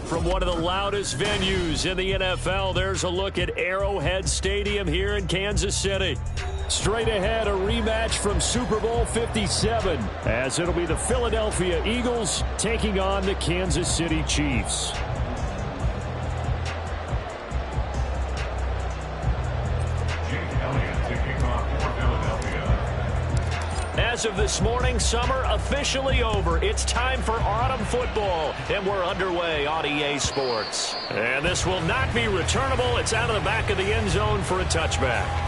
From one of the loudest venues in the NFL, there's a look at Arrowhead Stadium here in Kansas City. Straight ahead, a rematch from Super Bowl 57, as it'll be the Philadelphia Eagles taking on the Kansas City Chiefs. As of this morning, summer officially over. It's time for autumn football, and we're underway on EA Sports. And this will not be returnable. It's out of the back of the end zone for a touchback.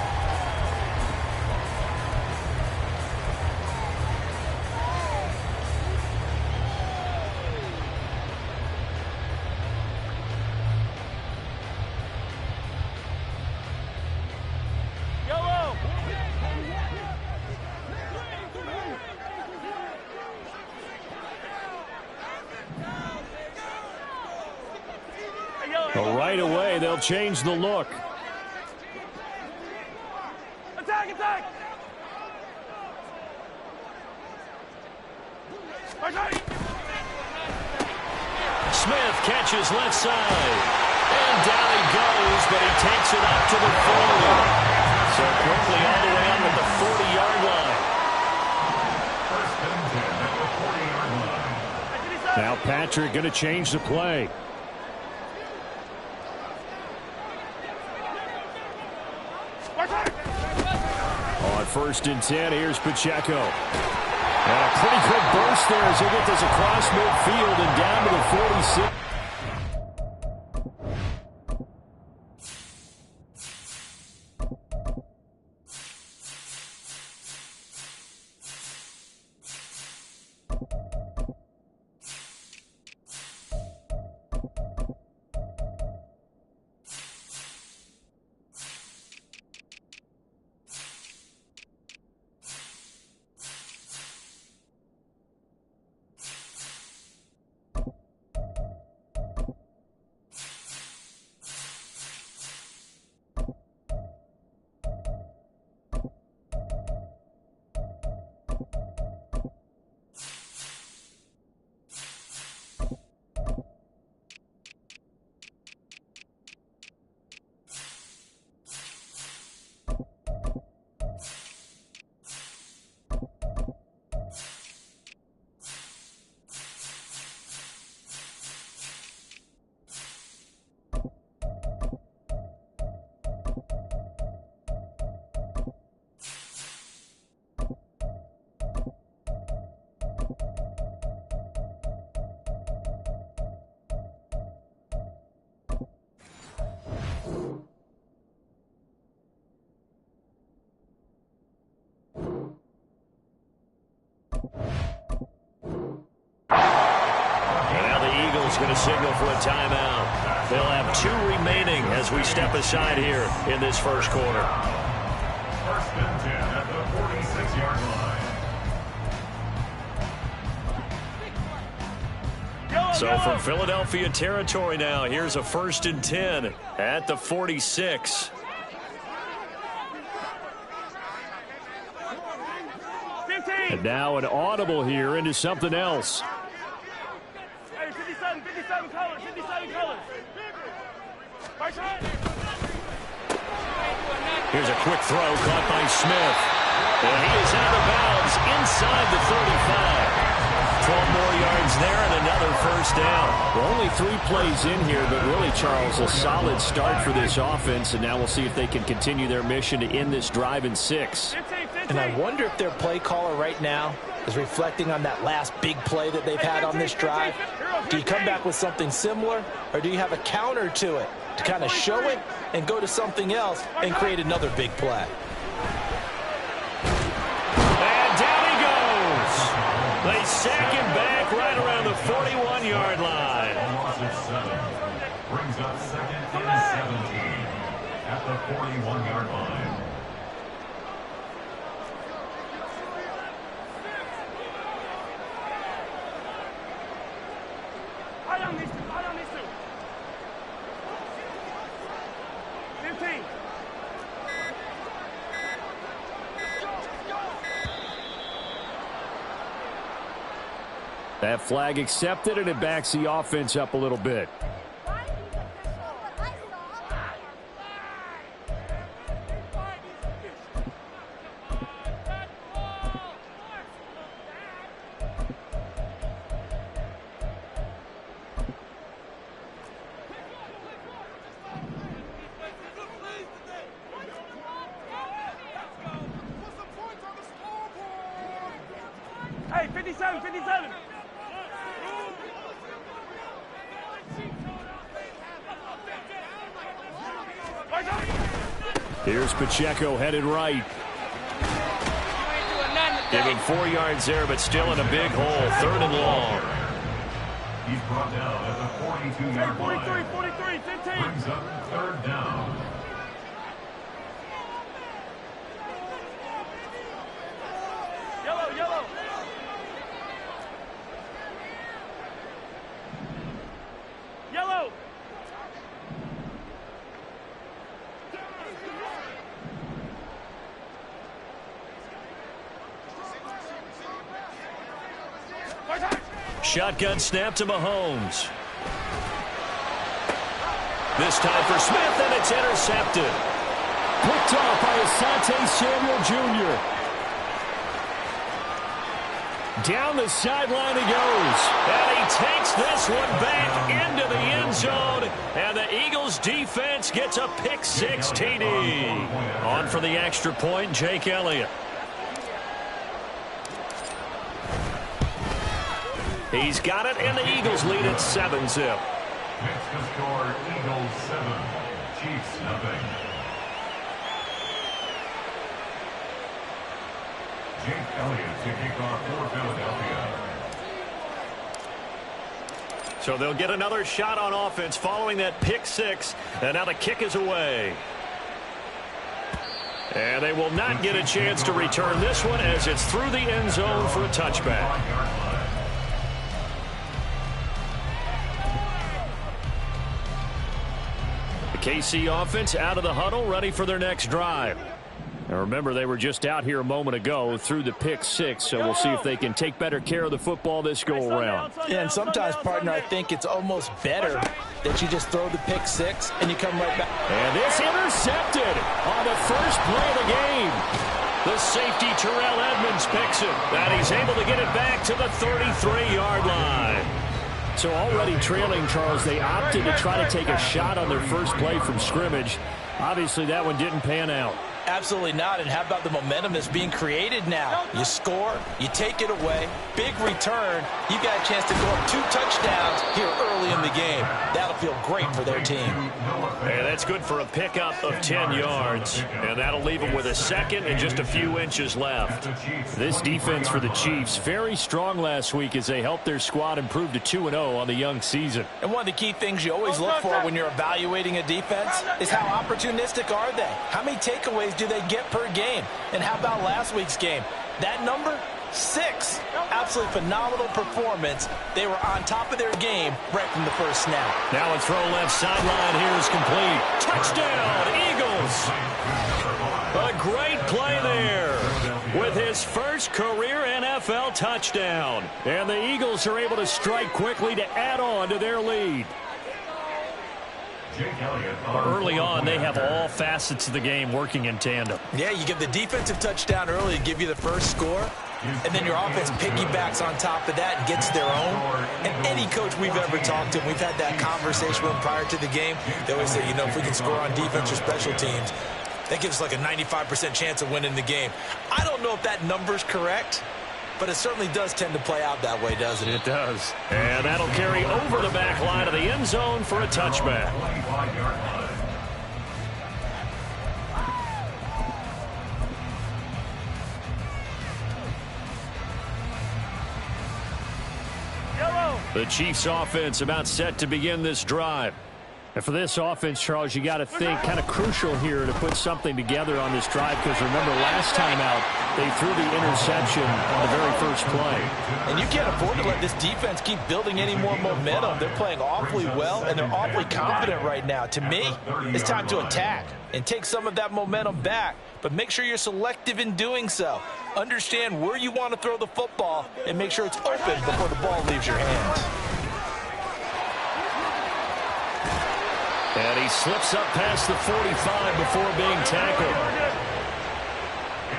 Right away, they'll change the look. Attack, attack! Smith catches left side. And down he goes, but he takes it up to the 40. So quickly all the way out at the 40-yard line. Now Patrick going to change the play. On 1st and 10, here's Pacheco. And a pretty good burst there as he gets this across midfield and down to the 46. Going to signal for a timeout. They'll have 2 remaining as we step aside here in this first quarter. 1st and 10 at the 46-yard line. So from Philadelphia territory now, here's a 1st and 10 at the 46. And now an audible here into something else. 57 colors, 57 colors. Here's a quick throw caught by Smith. And he is out of bounds inside the 35. 12 more yards there and another 1st down. Well, only 3 plays in here, but really, Charles, a solid start for this offense. And now we'll see if they can continue their mission to end this drive in 6. And I wonder if their play caller right now is reflecting on that last big play that they've had on this drive. Do you come back with something similar, or do you have a counter to it to kind of show it and go to something else and create another big play? And down he goes. They sack him back right around the 41-yard line. Brings up 2nd and 17 at the 41-yard line. That flag accepted, and it backs the offense up a little bit. 57, 57. Here's Pacheco headed right. Give him 4 yards there, but still in a big hole. 3rd and long. He's brought down at the 42-yard line. 43, 15. Brings up 3rd down. Yellow, yellow. Yellow. Shotgun snap to Mahomes. This time for Smith, and it's intercepted. Picked off by Asante Samuel Jr. Down the sideline he goes. And he takes this one back into the end zone. And the Eagles defense gets a pick 6 TD. On for the extra point, Jake Elliott. He's got it, and the Eagles lead at 7-0. Next to score, Eagles 7, Chiefs nothing. Jake Elliott to kick off for Philadelphia. So they'll get another shot on offense following that pick 6, and now the kick is away. And they will not get a chance to return this one as it's through the end zone for a touchback. KC offense out of the huddle, ready for their next drive. Now remember, they were just out here a moment ago through the pick 6, so we'll see if they can take better care of the football this go-around. Yeah, and sometimes, partner, I think it's almost better that you just throw the pick 6 and you come right back. And this intercepted on the first play of the game. The safety, Terrell Edmonds, picks it, and he's able to get it back to the 33-yard line. So already trailing, Charles, they opted to try to take a shot on their first play from scrimmage. Obviously, that one didn't pan out. Absolutely not. And how about the momentum that's being created now? You score, you take it away, big return. You got a chance to go up 2 touchdowns here early in the game. That'll feel great for their team. And that's good for a pickup of 10 yards. And that'll leave them with a second and just a few inches left. This defense for the Chiefs, very strong last week as they helped their squad improve to 2-0 on the young season. And one of the key things you always look for when you're evaluating a defense is how opportunistic are they? How many takeaways do they get per game? And how about last week's game? That number, 6. Absolutely phenomenal performance. They were on top of their game right from the first snap. Now a throw left sideline here is complete. Touchdown, Eagles. A great play there with his first career NFL touchdown. And the Eagles are able to strike quickly to add on to their lead. Early on, they have all facets of the game working in tandem. Yeah, you give the defensive touchdown early to give you the first score, and then your offense piggybacks on top of that and gets their own. And any coach we've ever talked to, we've had that conversation with them prior to the game, they always say, you know, if we can score on defense or special teams, that gives us like a 95% chance of winning the game. I don't know if that number's correct, but it certainly does tend to play out that way, doesn't it? It does. And that'll carry over the back line of the end zone for a touchback. The Chiefs offense about set to begin this drive. And for this offense, Charles, you got to think kind of crucial here to put something together on this drive, because remember last time out they threw the interception on the very first play. And you can't afford to let this defense keep building any more momentum. They're playing awfully well, and they're awfully confident right now. To me, it's time to attack and take some of that momentum back, but make sure you're selective in doing so. Understand where you want to throw the football and make sure it's open before the ball leaves your hands. And he slips up past the 45 before being tackled.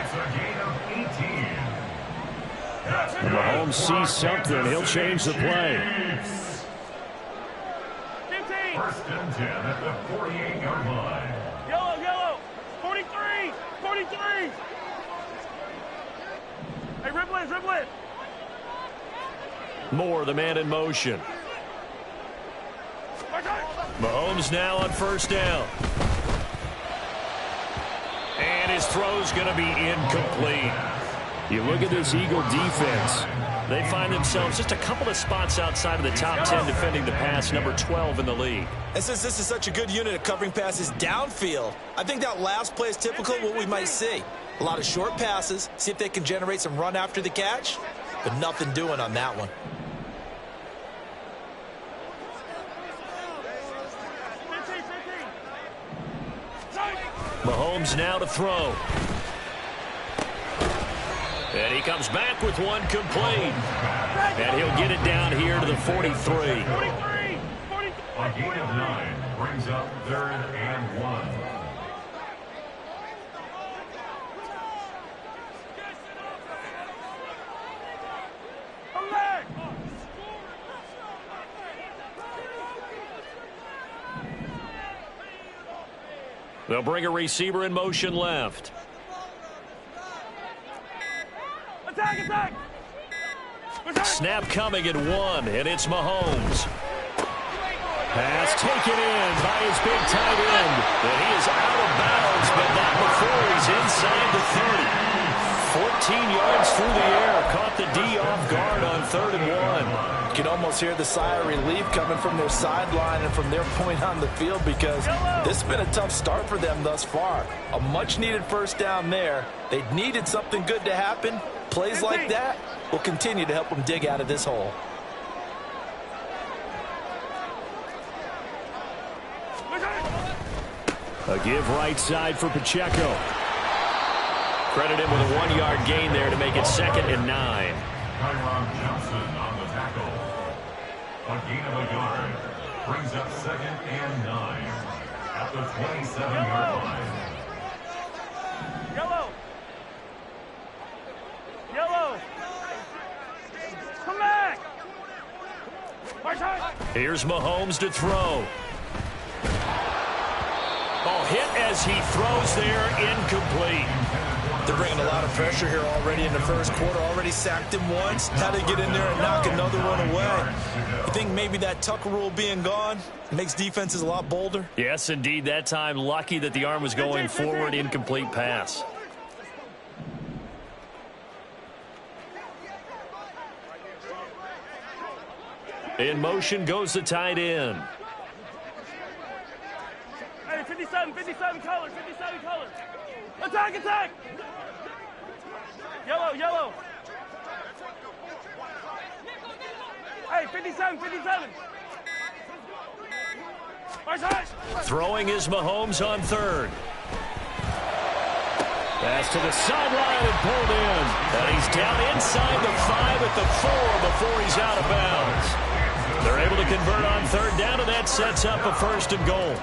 It's a gain of 18. Mahomes sees something. He'll change the play. 15. First and 10 at the 48-yard line. Yellow, yellow. 43. 43. Hey, ribble it, ribble it. Moore, the man in motion. Mahomes now on first down. And his throw's going to be incomplete. You look at this Eagle defense. They find themselves just a couple of spots outside of the top 10 defending the pass, number 12 in the league. And since this is such a good unit of covering passes downfield, I think that last play is typical of what we might see. A lot of short passes, see if they can generate some run after the catch, but nothing doing on that one. Mahomes now to throw. And he comes back with one complete. And he'll get it down here to the 43. A gain of 9 brings up 3rd and 1. They'll bring a receiver in motion left. Attack! Snap coming at 1, and it's Mahomes. Pass taken in by his big tight end. And he is out of bounds, but not before he's inside the 30. 14 yards through the air. Caught the D off guard on 3rd and 1. You can almost hear the sigh of relief coming from their sideline and from their point on the field, because this has been a tough start for them thus far. A much-needed first down there. They needed something good to happen. Plays like that will continue to help them dig out of this hole. A give right side for Pacheco. Credit him with a 1-yard gain there to make it 2nd and 9. Tyron Johnson on the tackle. A gain of a yard brings up 2nd and 9 at the 27-yard line. Yellow! Come back! Here's Mahomes to throw. Ball hit as he throws there, incomplete. They're bringing a lot of pressure here already in the first quarter. Already sacked him once. Had to get in there and knock another one away. I think maybe that Tucker rule being gone makes defenses a lot bolder. Yes, indeed. That time, lucky that the arm was going forward, incomplete pass. In motion goes the tight end. Hey, 57 color. Attack! Yellow. Hey, 57. Throwing is Mahomes on 3rd. Pass to the sideline and pulled in. And he's down inside the 5 at the 4 before he's out of bounds. They're able to convert on 3rd down, and that sets up a 1st and goal.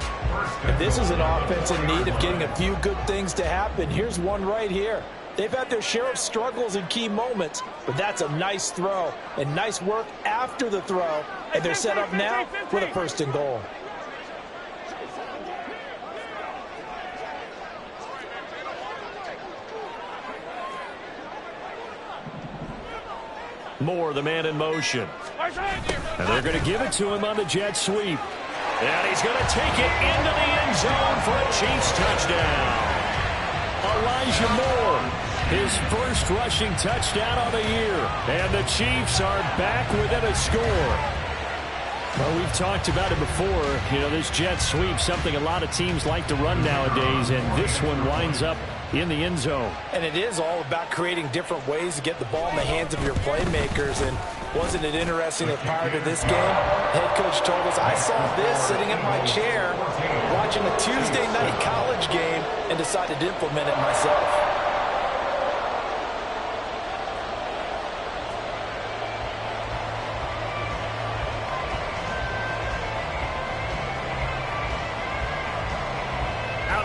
And this is an offense in need of getting a few good things to happen. Here's one right here. They've had their share of struggles in key moments, but that's a nice throw and nice work after the throw. And they're set up now with a 1st and goal. Moore, the man in motion. And they're going to give it to him on the jet sweep. And he's going to take it into the end zone for a Chiefs touchdown. Elijah Moore, his first rushing touchdown of the year. And the Chiefs are back within a score. Well, we've talked about it before. You know, this jet sweep, something a lot of teams like to run nowadays, and this one winds up in the end zone. And it is all about creating different ways to get the ball in the hands of your playmakers. And wasn't it interesting that prior to this game, head coach told us, I saw this sitting in my chair watching a Tuesday night college game and decided to implement it myself.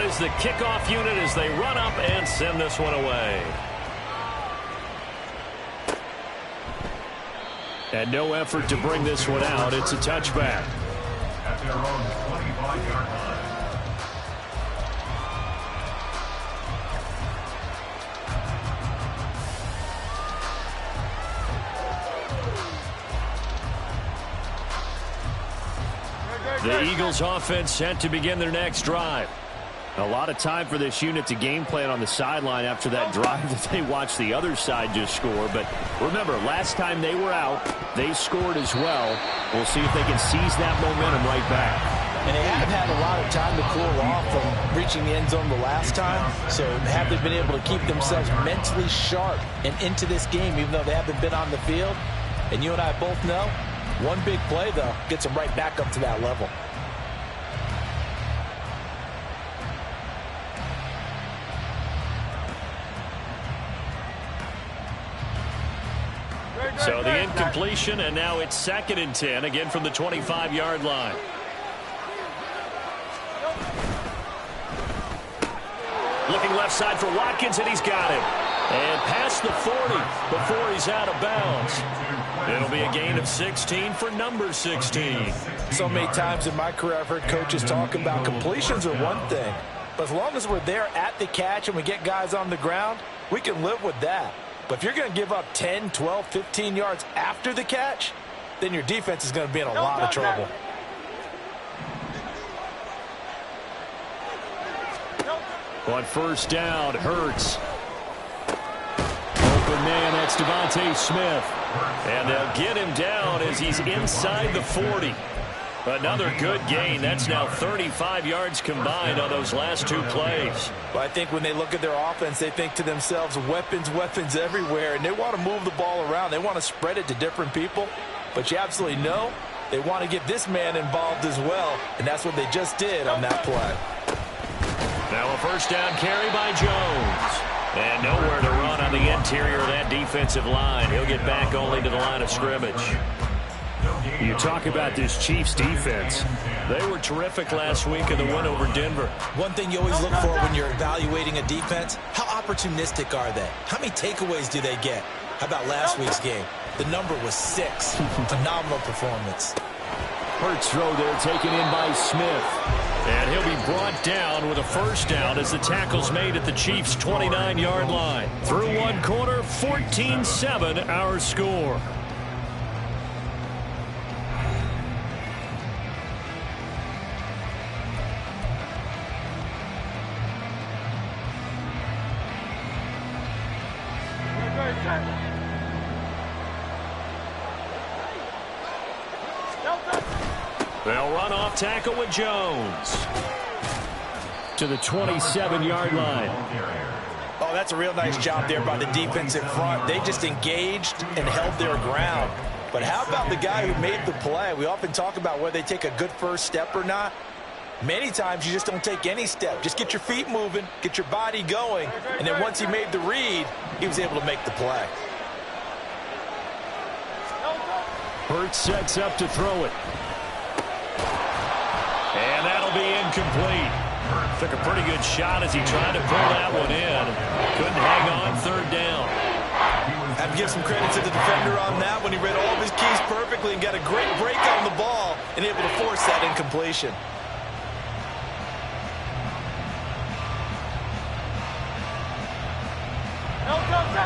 Is the kickoff unit as they run up and send this one away. And no effort to bring this one out. It's a touchback. At their own 25-yard line. The Eagles offense set to begin their next drive. A lot of time for this unit to game plan on the sideline after that drive that they watched the other side just score. But remember, last time they were out, they scored as well. We'll see if they can seize that momentum right back. And they haven't had a lot of time to cool off from reaching the end zone the last time. So have they been able to keep themselves mentally sharp and into this game, even though they haven't been on the field? And you and I both know, one big play, though, gets them right back up to that level. So the incompletion, and now it's 2nd and 10, again from the 25-yard line. Looking left side for Watkins, and he's got him. And past the 40 before he's out of bounds. It'll be a gain of 16 for number 16. So many times in my career I've heard coaches talk about completions are one thing. But as long as we're there at the catch and we get guys on the ground, we can live with that. But if you're going to give up 10, 12, 15 yards after the catch, then your defense is going to be in a lot of trouble. On first down, Hurts. Open man, that's Devontae Smith. And they'll get him down as he's inside the 40. Another good gain. That's now 35 yards combined on those last 2 plays. But I think when they look at their offense, they think to themselves, weapons, weapons everywhere. And they want to move the ball around. They want to spread it to different people. But you absolutely know they want to get this man involved as well. And that's what they just did on that play. Now a first down carry by Jones. And nowhere to run on the interior of that defensive line. He'll get back only to the line of scrimmage. You talk about this Chiefs defense. They were terrific last week in the win over Denver. One thing you always look for when you're evaluating a defense, how opportunistic are they? How many takeaways do they get? How about last week's game? The number was 6. Phenomenal performance. Hurts throw there taken in by Smith. And he'll be brought down with a first down as the tackle's made at the Chiefs' 29-yard line. Through one quarter, 14-7 our score. They'll run off tackle with Jones to the 27-yard line. Oh, that's a real nice job there by the defensive front. They just engaged and held their ground. But how about the guy who made the play? We often talk about whether they take a good first step or not. Many times you just don't take any step. Just get your feet moving, get your body going, and then once he made the read, he was able to make the play. Hurts sets up to throw it. And that'll be incomplete. Took a pretty good shot as he tried to pull that one in. Couldn't hang on third down. I have to give some credit to the defender on that when he read all of his keys perfectly and got a great break on the ball and able to force that incompletion.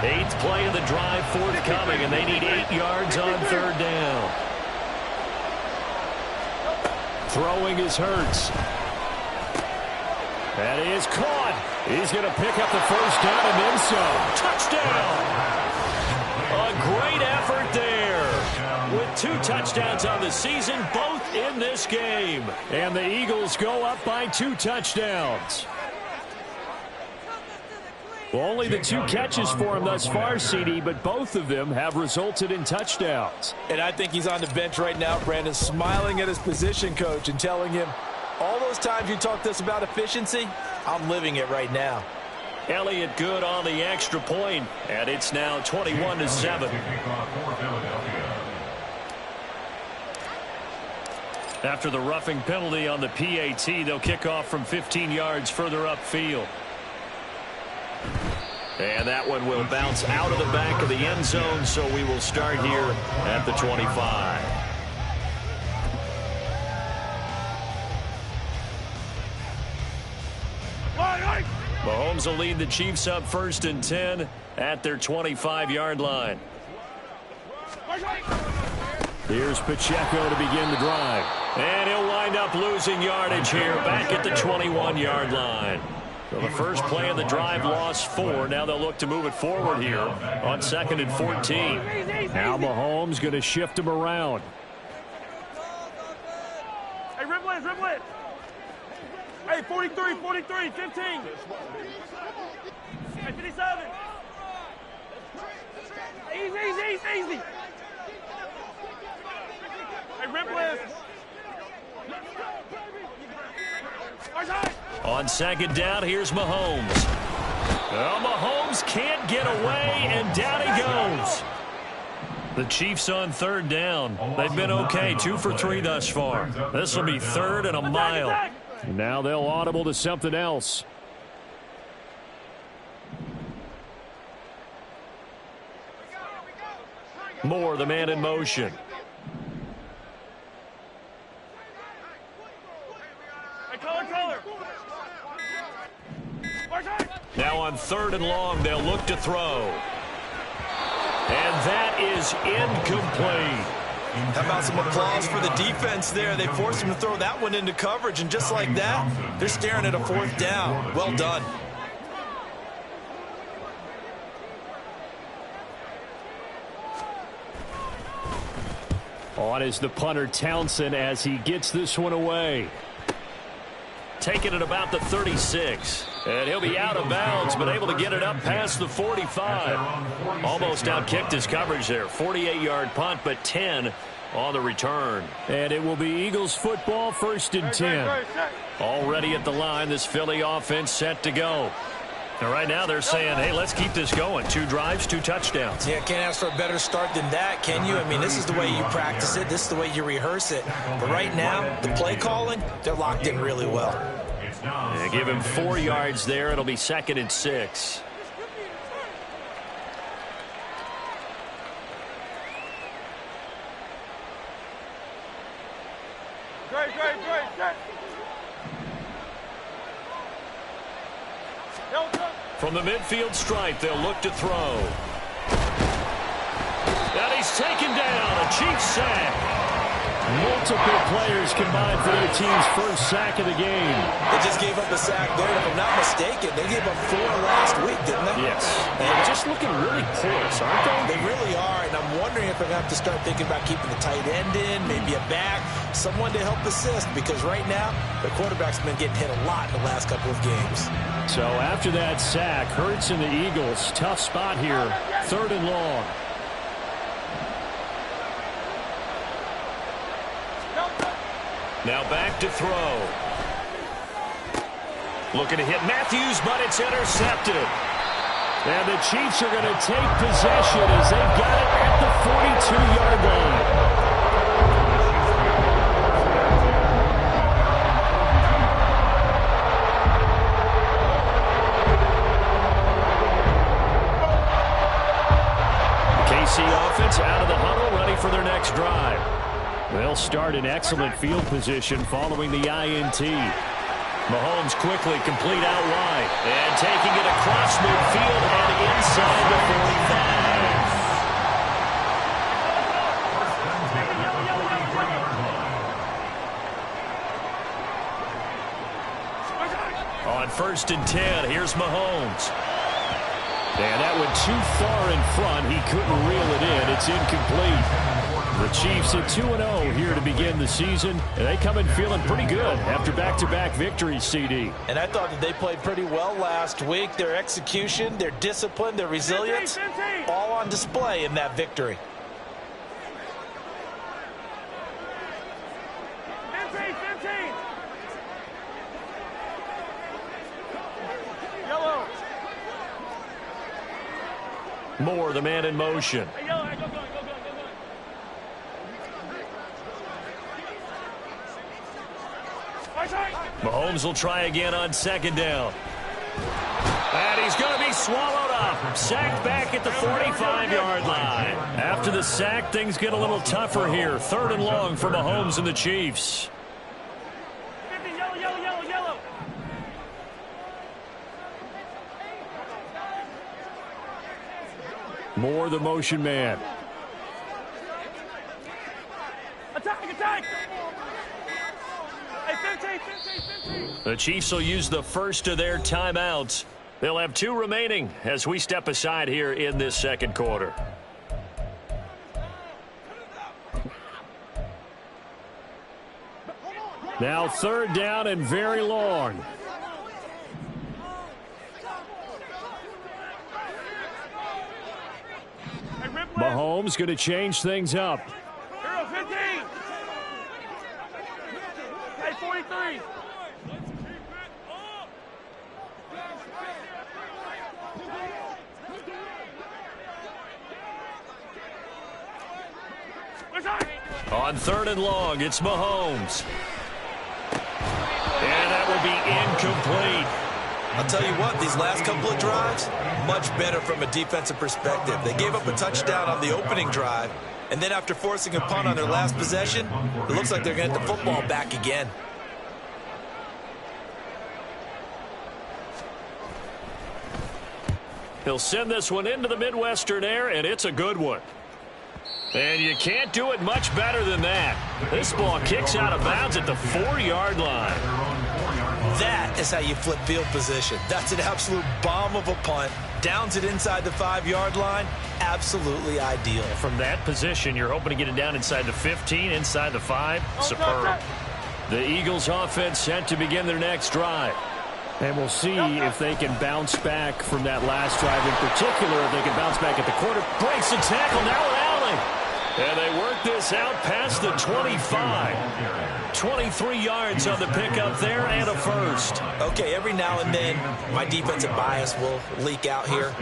Eighth play of the drive forthcoming, and they need 8 yards on third down. Throwing is Hurts. That is caught. He's going to pick up the first down and then some. Touchdown! A great effort there. With 2 touchdowns on the season, both in this game. And the Eagles go up by 2 touchdowns. Well, only the 2 catches for him thus far, CD, but both of them have resulted in touchdowns. And I think he's on the bench right now, Brandon, smiling at his position coach and telling him, all those times you talked to us about efficiency, I'm living it right now. Elliott good on the extra point, and it's now 21-7. After the roughing penalty on the PAT, they'll kick off from 15 yards further upfield. And that one will bounce out of the back of the end zone, so we will start here at the 25. Mahomes will lead the Chiefs up 1st and 10 at their 25-yard line. Here's Pacheco to begin the drive. And he'll wind up losing yardage here back at the 21-yard line. So the first play of the drive lost 4. Now they'll look to move it forward here on 2nd and 14. Now Mahomes going to shift him around. Hey, Riblet, Riblet. Hey, 43, 43, 15. Hey, 57. Easy, easy, easy, easy. Hey, Riblet. On 2nd down, here's Mahomes. Well, Mahomes can't get away, and down he goes. The Chiefs on 3rd down. They've been okay, 2 for 3 thus far. This will be 3rd and a mile. Now they'll audible to something else. Moore, the man in motion. Now on 3rd and long, they'll look to throw. And that is incomplete. How about some applause for the defense there? They forced him to throw that one into coverage, and just like that, they're staring at a 4th down. Well done. On is the punter Townsend as he gets this one away. Taking it about the 36. And he'll be out of bounds, but able to get it up past the 45. Almost outkicked his coverage there. 48-yard punt, but 10 on the return. And it will be Eagles football, 1st and 10. Already at the line, this Philly offense set to go. And right now they're saying, hey, let's keep this going. 2 drives, 2 touchdowns. Yeah, can't ask for a better start than that, can you? I mean, this is the way you practice it. This is the way you rehearse it. But right now, the play calling, they're locked in really well. Yeah, give him 4 yards there. It'll be 2nd and 6. Great. From the midfield stripe, they'll look to throw. And he's taken down. A Chiefs sack. Multiple players combined for their team's first sack of the game. They just gave up a sack there. If I'm not mistaken, they gave up 4 last week, didn't they? Yes. They're just looking really porous, aren't they? They really are, and I'm wondering if I'm going to have to start thinking about keeping the tight end in, maybe a back, someone to help assist, because right now, the quarterback's been getting hit a lot in the last couple of games. So after that sack, Hurts and the Eagles, tough spot here, 3rd and long. Now back to throw. Looking to hit Matthews, but it's intercepted. And the Chiefs are going to take possession as they've got it at the 42-yard line. KC offense out of the huddle, ready for their next drive. They'll start in excellent field position following the INT. Mahomes quickly complete out wide. And taking it across midfield and inside the 45. On 1st and 10, here's Mahomes. And that went too far in front. He couldn't reel it in. It's incomplete. The Chiefs at 2-0 here to begin the season. And they come in feeling pretty good after back-to-back victories, CD. And I thought that they played pretty well last week. Their execution, their discipline, their resilience, all on display in that victory. 15. Yellow. Moore, the man in motion. Hey, yellow. Go. Mahomes will try again on 2nd down. And he's going to be swallowed up. Sacked back at the 45-yard line. After the sack, things get a little tougher here. 3rd and long for Mahomes and the Chiefs. 50, yellow. Moore, the motion man. Attack. The Chiefs will use the first of their timeouts. They'll have 2 remaining as we step aside here in this second quarter. Now 3rd down and very long. Mahomes going to change things up. Hero 15. Hey, 43. On 3rd and long, it's Mahomes. And that will be incomplete. I'll tell you what, these last couple of drives, much better from a defensive perspective. They gave up a touchdown on the opening drive, and then after forcing a punt on their last possession, it looks like they're going to get the football back again. He'll send this one into the Midwestern air, and it's a good one. And you can't do it much better than that. This ball kicks out of bounds at the 4-yard line. That is how you flip field position. That's an absolute bomb of a punt. Downs it inside the 5-yard line. Absolutely ideal. From that position, you're hoping to get it down inside the 15, inside the 5. Superb. The Eagles offense set to begin their next drive. And we'll see if they can bounce back from that last drive in particular. If they can bounce back at the quarter. Breaks the tackle. Now Allen. And they work this out past the 25. 23 yards on the pickup there and a first. Okay, every now and then my defensive bias will leak out here.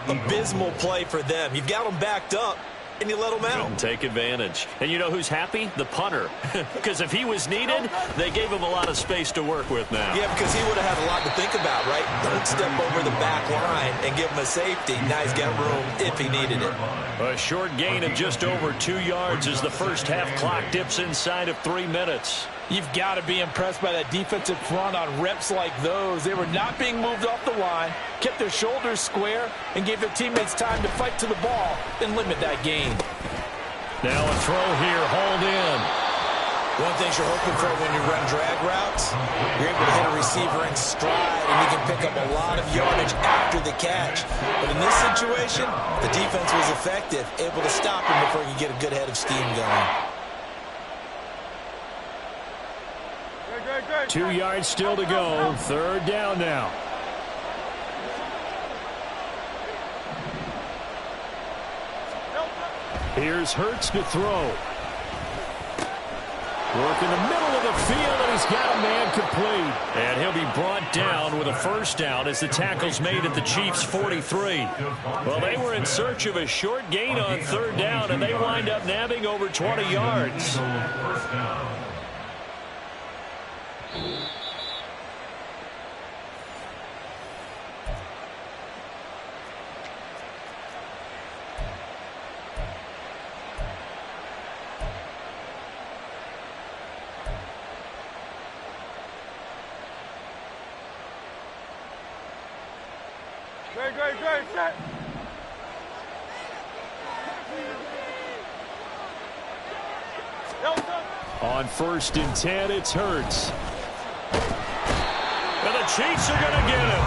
Abysmal play for them. You've got them backed up, and you let them out. Take advantage. And you know who's happy? The punter. Because if he was needed, they gave him a lot of space to work with now. Yeah, because he would have had a lot to think about, right? Don't step over the back line and give him a safety. Now he's got room if he needed it. A short gain of just over 2 yards as the first half clock dips inside of 3 minutes. You've got to be impressed by that defensive front on reps like those. They were not being moved off the line, kept their shoulders square, and gave their teammates time to fight to the ball and limit that gain. Now a throw here, hauled in. One thing you're hoping for when you run drag routes, you're able to hit a receiver in stride, and you can pick up a lot of yardage after the catch. But in this situation, the defense was effective, able to stop him before he could get a good head of steam going. 2 yards still to go. 3rd down now. Here's Hurts to throw. Work in the middle of the field, and he's got a man complete. And he'll be brought down with a first down as the tackle's made at the Chiefs' 43. Well, they were in search of a short gain on 3rd down, and they wind up nabbing over 20 yards. Great, set. On 1st and 10, it's Hurts. And the Chiefs are going to get him.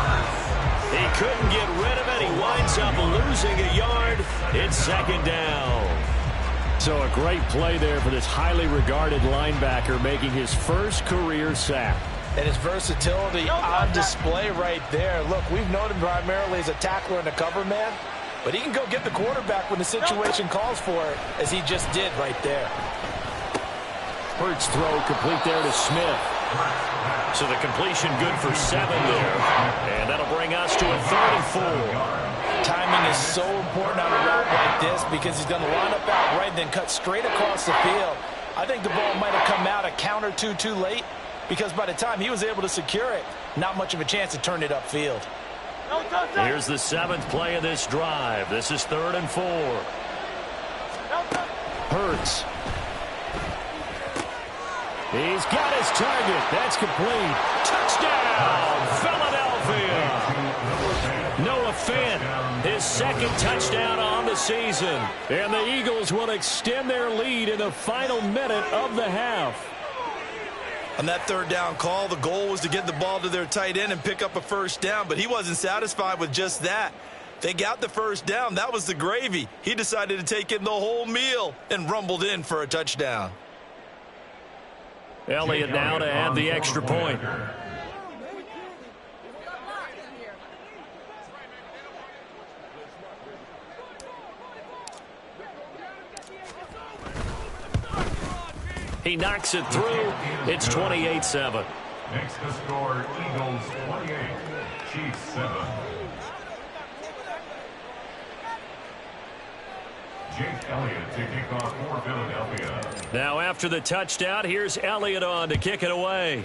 He couldn't get rid of it. He winds up losing a yard. It's 2nd down. So a great play there for this highly regarded linebacker making his first career sack. And his versatility on display right there. Look, we've known him primarily as a tackler and a cover man, but he can go get the quarterback when the situation calls for it, as he just did right there. Hurts throw complete there to Smith. So the completion good for 7 there. And that'll bring us to a 3rd and 4. Timing is so important on a route like this because he's going to line up out right and then cut straight across the field. I think the ball might have come out a count or two too late, because by the time he was able to secure it, not much of a chance to turn it upfield. Here's the 7th play of this drive. This is 3rd and 4. Hurts. He's got his target. That's complete. Touchdown, Philadelphia. Noah Fant, his 2nd touchdown on the season. And the Eagles will extend their lead in the final minute of the half. On that third down call, the goal was to get the ball to their tight end and pick up a first down, but he wasn't satisfied with just that. They got the first down. That was the gravy. He decided to take in the whole meal and rumbled in for a touchdown. Elliott now to add the extra point. He knocks it through. It's 28-7. Makes the score Eagles 28, Chiefs 7. Jake Elliott to kick off for Philadelphia. Now after the touchdown, here's Elliott on to kick it away.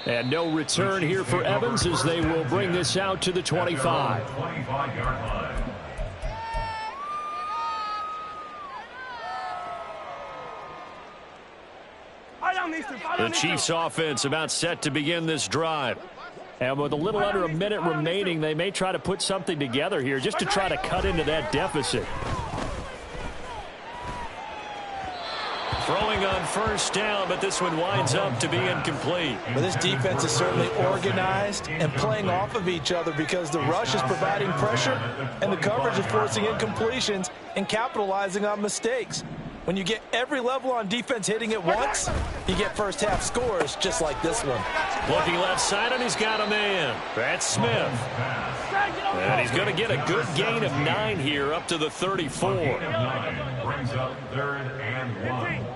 And no return here for Evans as they will bring this out to the 25. 25-yard line. The Chiefs offense about set to begin this drive. And with a little under a minute remaining, they may try to put something together here just to try to cut into that deficit. Throwing on first down, but this one winds up to be incomplete. But this defense is certainly organized and playing off of each other because the rush is providing pressure and the coverage is forcing incompletions and capitalizing on mistakes. When you get every level on defense hitting at once, you get first half scores just like this one. Looking left side, and he's got a man. That's Smith. And he's going to get a good gain of 9 here up to the 34. Brings up 3rd and 1.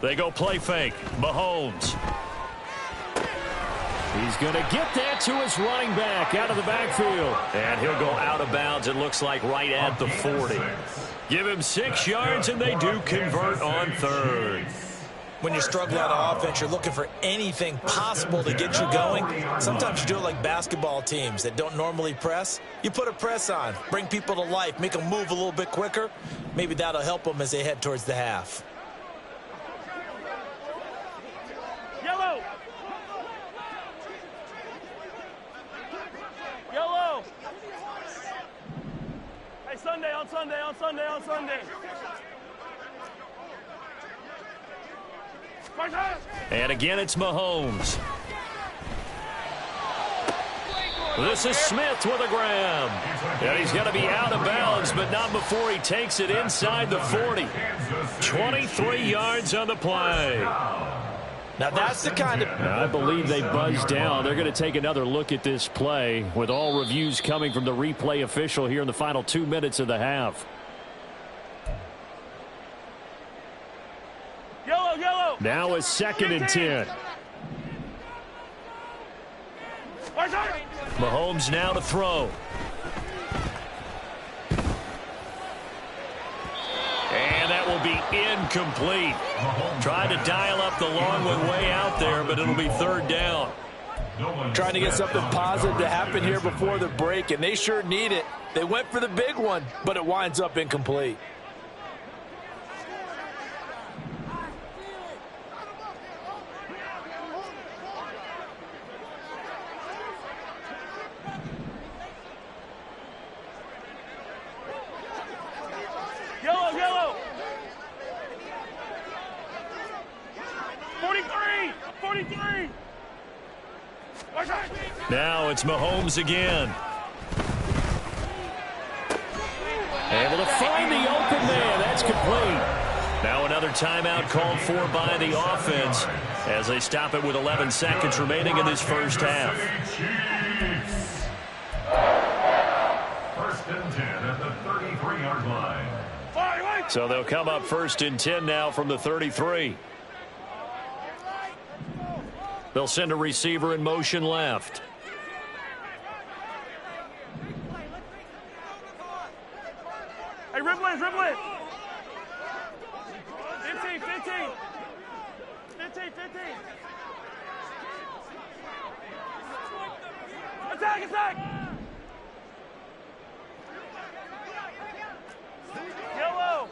They go play fake. Mahomes. He's going to get that to his running back out of the backfield. And he'll go out of bounds, it looks like, right at the 40. Give him 6 yards, and they do convert on 3rd. When you're struggling on offense, you're looking for anything possible to get you going. Sometimes you do it like basketball teams that don't normally press. You put a press on, bring people to life, make them move a little bit quicker. Maybe that'll help them as they head towards the half. Yellow. Yellow. Hey, Sunday, on Sunday, on Sunday, on Sunday. And again, it's Mahomes. This is Smith with a grab. And he's going to be out of bounds, but not before he takes it inside the 40. 23 yards on the play. Now that's the kind of... I believe they buzzed down. They're going to take another look at this play with all reviews coming from the replay official here in the final 2 minutes of the half. Yellow, yellow. Now it's 2nd and 10. Mahomes now to throw. And that will be incomplete. Tried to dial up the long one way out there, but it'll be 3rd down. Trying to get something positive to happen here before the break, and they sure need it. They went for the big one, but it winds up incomplete. Yellow, yellow. 43, 43. Now it's Mahomes again. Able to find the open man. That's complete. Now another timeout called for by the offense as they stop it with 11 seconds remaining in this first half. 1st and 10 at the 33-yard line. So they'll come up 1st and 10 now from the 33. They'll send a receiver in motion left. Hey, ribble it, ribble it. 15, 15. 15, 15. Attack, attack. Yellow.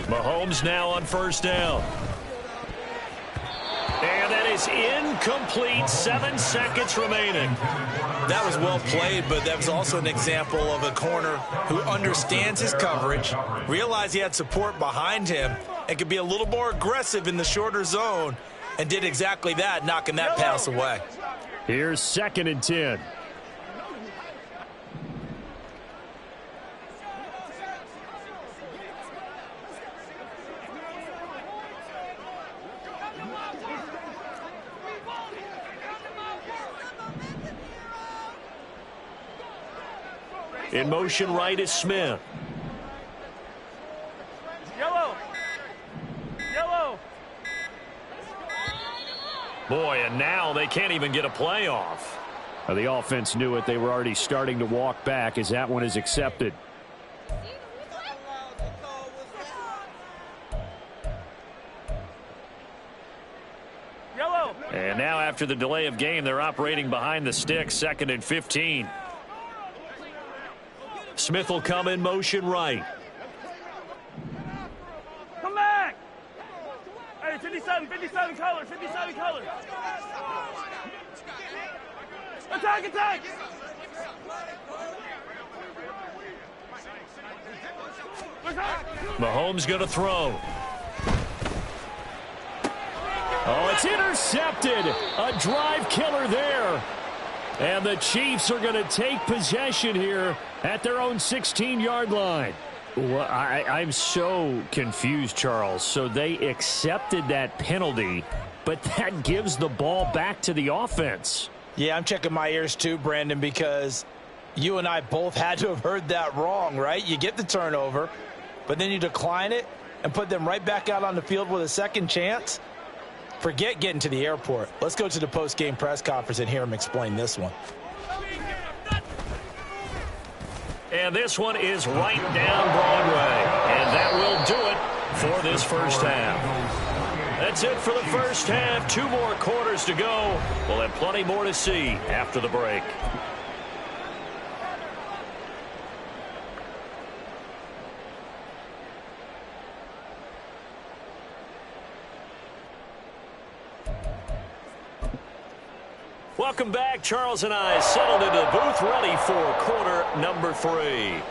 Mahomes now on 1st down. And that is incomplete. 7 seconds remaining. That was well played, but that was also an example of a corner who understands his coverage, realized he had support behind him, and could be a little more aggressive in the shorter zone, and did exactly that, knocking that pass away. Here's 2nd and 10. In motion right is Smith. Yellow. Yellow. Boy, and now they can't even get a play off. Well, the offense knew it. They were already starting to walk back as that one is accepted. Yellow. And now after the delay of game, they're operating behind the sticks, 2nd and 15. Smith will come in motion right. Come back. Hey, 57 colors, 57 colors. Attack, attack. Mahomes going to throw. Oh, it's intercepted. A drive killer there. And the Chiefs are going to take possession here at their own 16-yard line. Well, I'm so confused, Charles. So they accepted that penalty, but that gives the ball back to the offense. Yeah, I'm checking my ears too, Brandon, because you and I both had to have heard that wrong, right? You get the turnover, but then you decline it and put them right back out on the field with a second chance. Forget getting to the airport. Let's go to the post-game press conference and hear him explain this one. And this one is right down Broadway. And that will do it for this first half. That's it for the first half. 2 more quarters to go. We'll have plenty more to see after the break. Welcome back. Charles and I settled into the booth, ready for quarter number 3.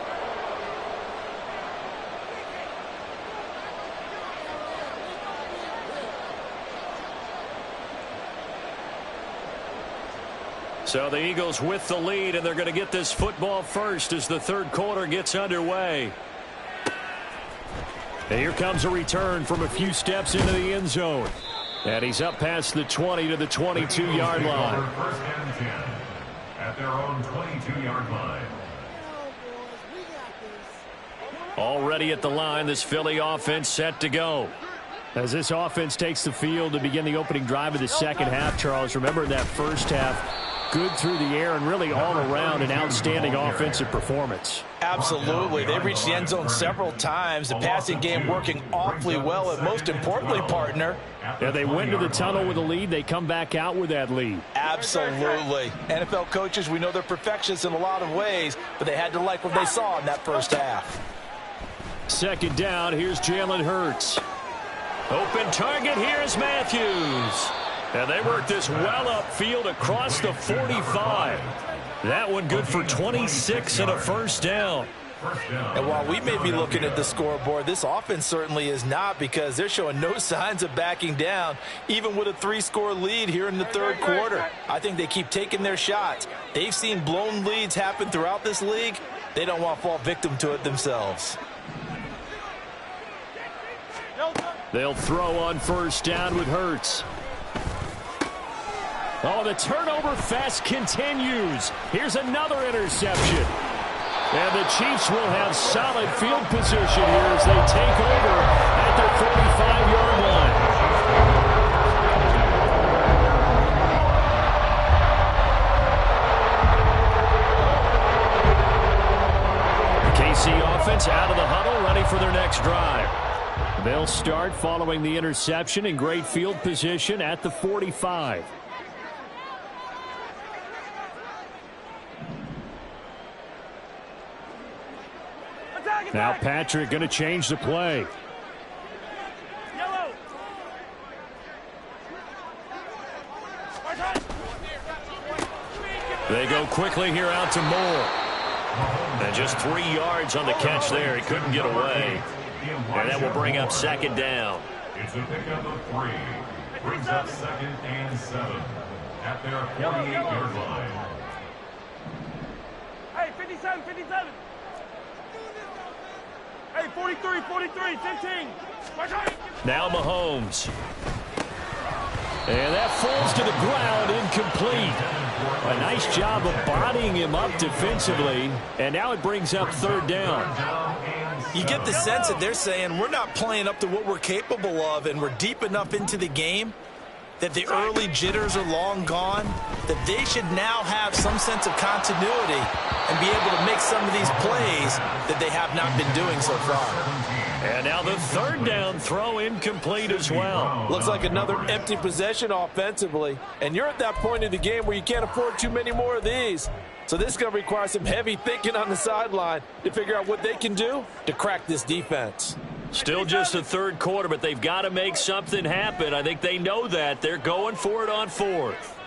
So the Eagles with the lead, and they're going to get this football first as the third quarter gets underway. And here comes a return from a few steps into the end zone. And he's up past the 20 to the 22-yard line. First and 10 at their own 22-yard line. Already at the line, this Philly offense set to go. As this offense takes the field to begin the opening drive of the second half, Charles, remember that first half, good through the air and really all around an outstanding offensive performance. Absolutely. They reached the end zone several times. The passing game working awfully well, and most importantly, partner, yeah, they went to the tunnel with a lead. They come back out with that lead. Absolutely. NFL coaches, we know they're perfectionists in a lot of ways, but they had to like what they saw in that first half. Second down, here's Jalen Hurts. Open target, here's Matthews. And they work this well upfield across the 45. That one good for 26 and a first down. And while we may be looking at the scoreboard, this offense certainly is not, because they're showing no signs of backing down, even with a 3-score lead here in the third quarter. I think they keep taking their shots. They've seen blown leads happen throughout this league. They don't want to fall victim to it themselves. They'll throw on first down with Hurts. Oh, the turnover fest continues. Here's another interception. And the Chiefs will have solid field position here as they take over at their 45-yard line. The KC offense out of the huddle, ready for their next drive. They'll start following the interception in great field position at the 45. Now Patrick going to change the play. Yellow. They go quickly here out to Moore. And just 3 yards on the catch there. He couldn't get away. And that will bring up second down. It's a pickup of 3. Brings up 2nd and 7 at their 48-yard line. Hey, 57, 57. Hey, 43, 43, 15. Now Mahomes. And that falls to the ground, incomplete. A nice job of bodying him up defensively. And now it brings up third down. You get the sense that they're saying we're not playing up to what we're capable of, and we're deep enough into the game that the early jitters are long gone, that they should now have some sense of continuity and be able to make some of these plays that they have not been doing so far. And now the third down throw incomplete as well. Looks like another empty possession offensively. And you're at that point in the game where you can't afford too many more of these. So this is going to require some heavy thinking on the sideline to figure out what they can do to crack this defense. Still just the third quarter, but they've got to make something happen. I think they know that. They're going for it on fourth.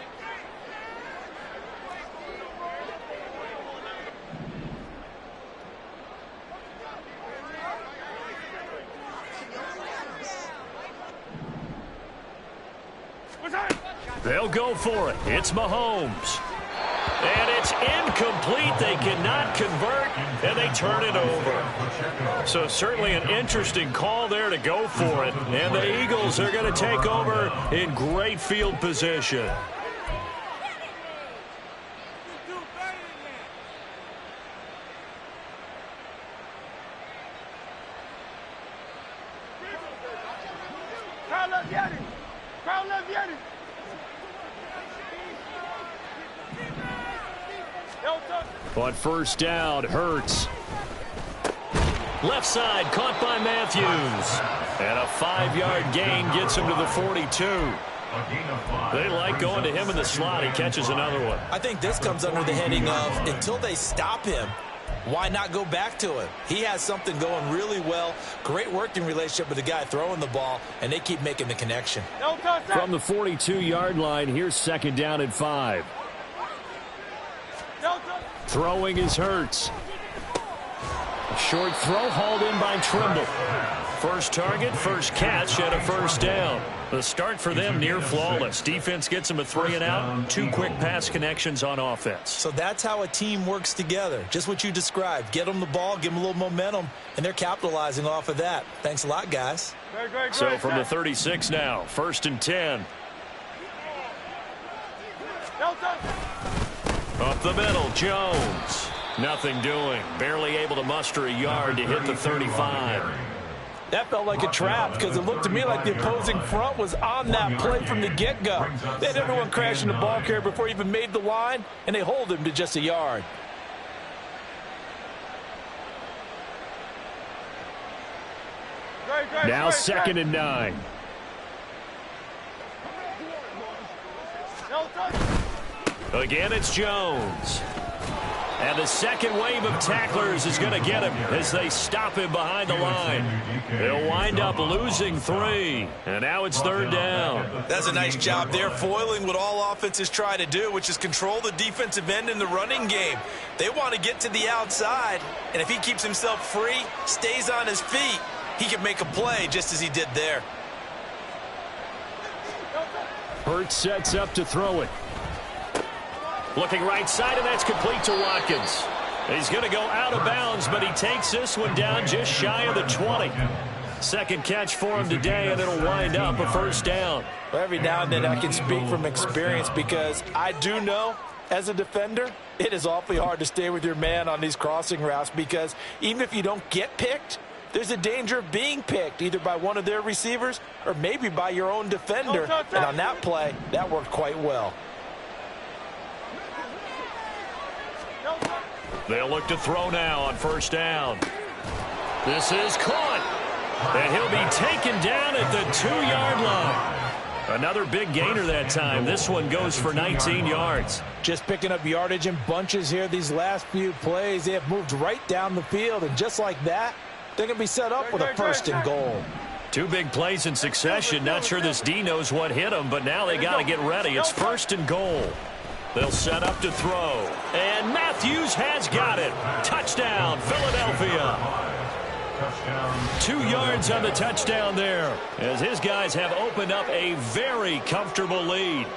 They'll go for it. It's Mahomes. And it's incomplete. They cannot convert, and they turn it over. So certainly an interesting call there to go for it. And the Eagles are going to take over in great field position. On first down, Hurts. Left side, caught by Matthews. And a 5-yard gain gets him to the 42. They like going to him in the slot. He catches another one. I think this comes under the heading of until they stop him, why not go back to him? He has something going really well. Great working relationship with the guy throwing the ball, and they keep making the connection. From the 42-yard line, here's second down and 5. Throwing is Hurts. A short throw hauled in by Trimble. First target, first catch, and a first down. The start for them near flawless. Defense gets them a 3 and out. 2 quick pass connections on offense. So that's how a team works together. Just what you described. Get them the ball, give them a little momentum, and they're capitalizing off of that. Thanks a lot, guys. So from the 36 now, first and 10. Up the middle, Jones. Nothing doing. Barely able to muster a yard to hit the 35. That felt like a trap because it looked to me like the opposing front was on that play from the get-go. They had everyone crashing the ball carrier before he even made the line, and they hold him to just a yard. Now second and 9. Again, it's Jones. And the second wave of tacklers is going to get him as they stop him behind the line. They'll wind up losing 3. And now it's third down. That's a nice job there, foiling what all offenses try to do, which is control the defensive end in the running game. They want to get to the outside, and if he keeps himself free, stays on his feet, he can make a play just as he did there. Hurts sets up to throw it. Looking right side, and that's complete to Watkins. He's going to go out of bounds, but he takes this one down just shy of the 20. Second catch for him today, and it'll wind up a first down. Well, every now and then I can speak from experience because I do know as a defender, it is awfully hard to stay with your man on these crossing routes because even if you don't get picked, there's a danger of being picked either by one of their receivers or maybe by your own defender. And on that play, that worked quite well. They'll look to throw now on first down. This is caught. And he'll be taken down at the 2-yard line. Another big gainer that time. This one goes for 19 yards. Just picking up yardage in bunches here these last few plays. They have moved right down the field, and just like that, they're going to be set up with a first and goal. 2 big plays in succession. Not sure this D knows what hit him, but now they got to get ready. It's first and goal. They'll set up to throw. And Matthews has got it. Touchdown, Philadelphia. 2 yards on the touchdown there, as his guys have opened up a very comfortable lead.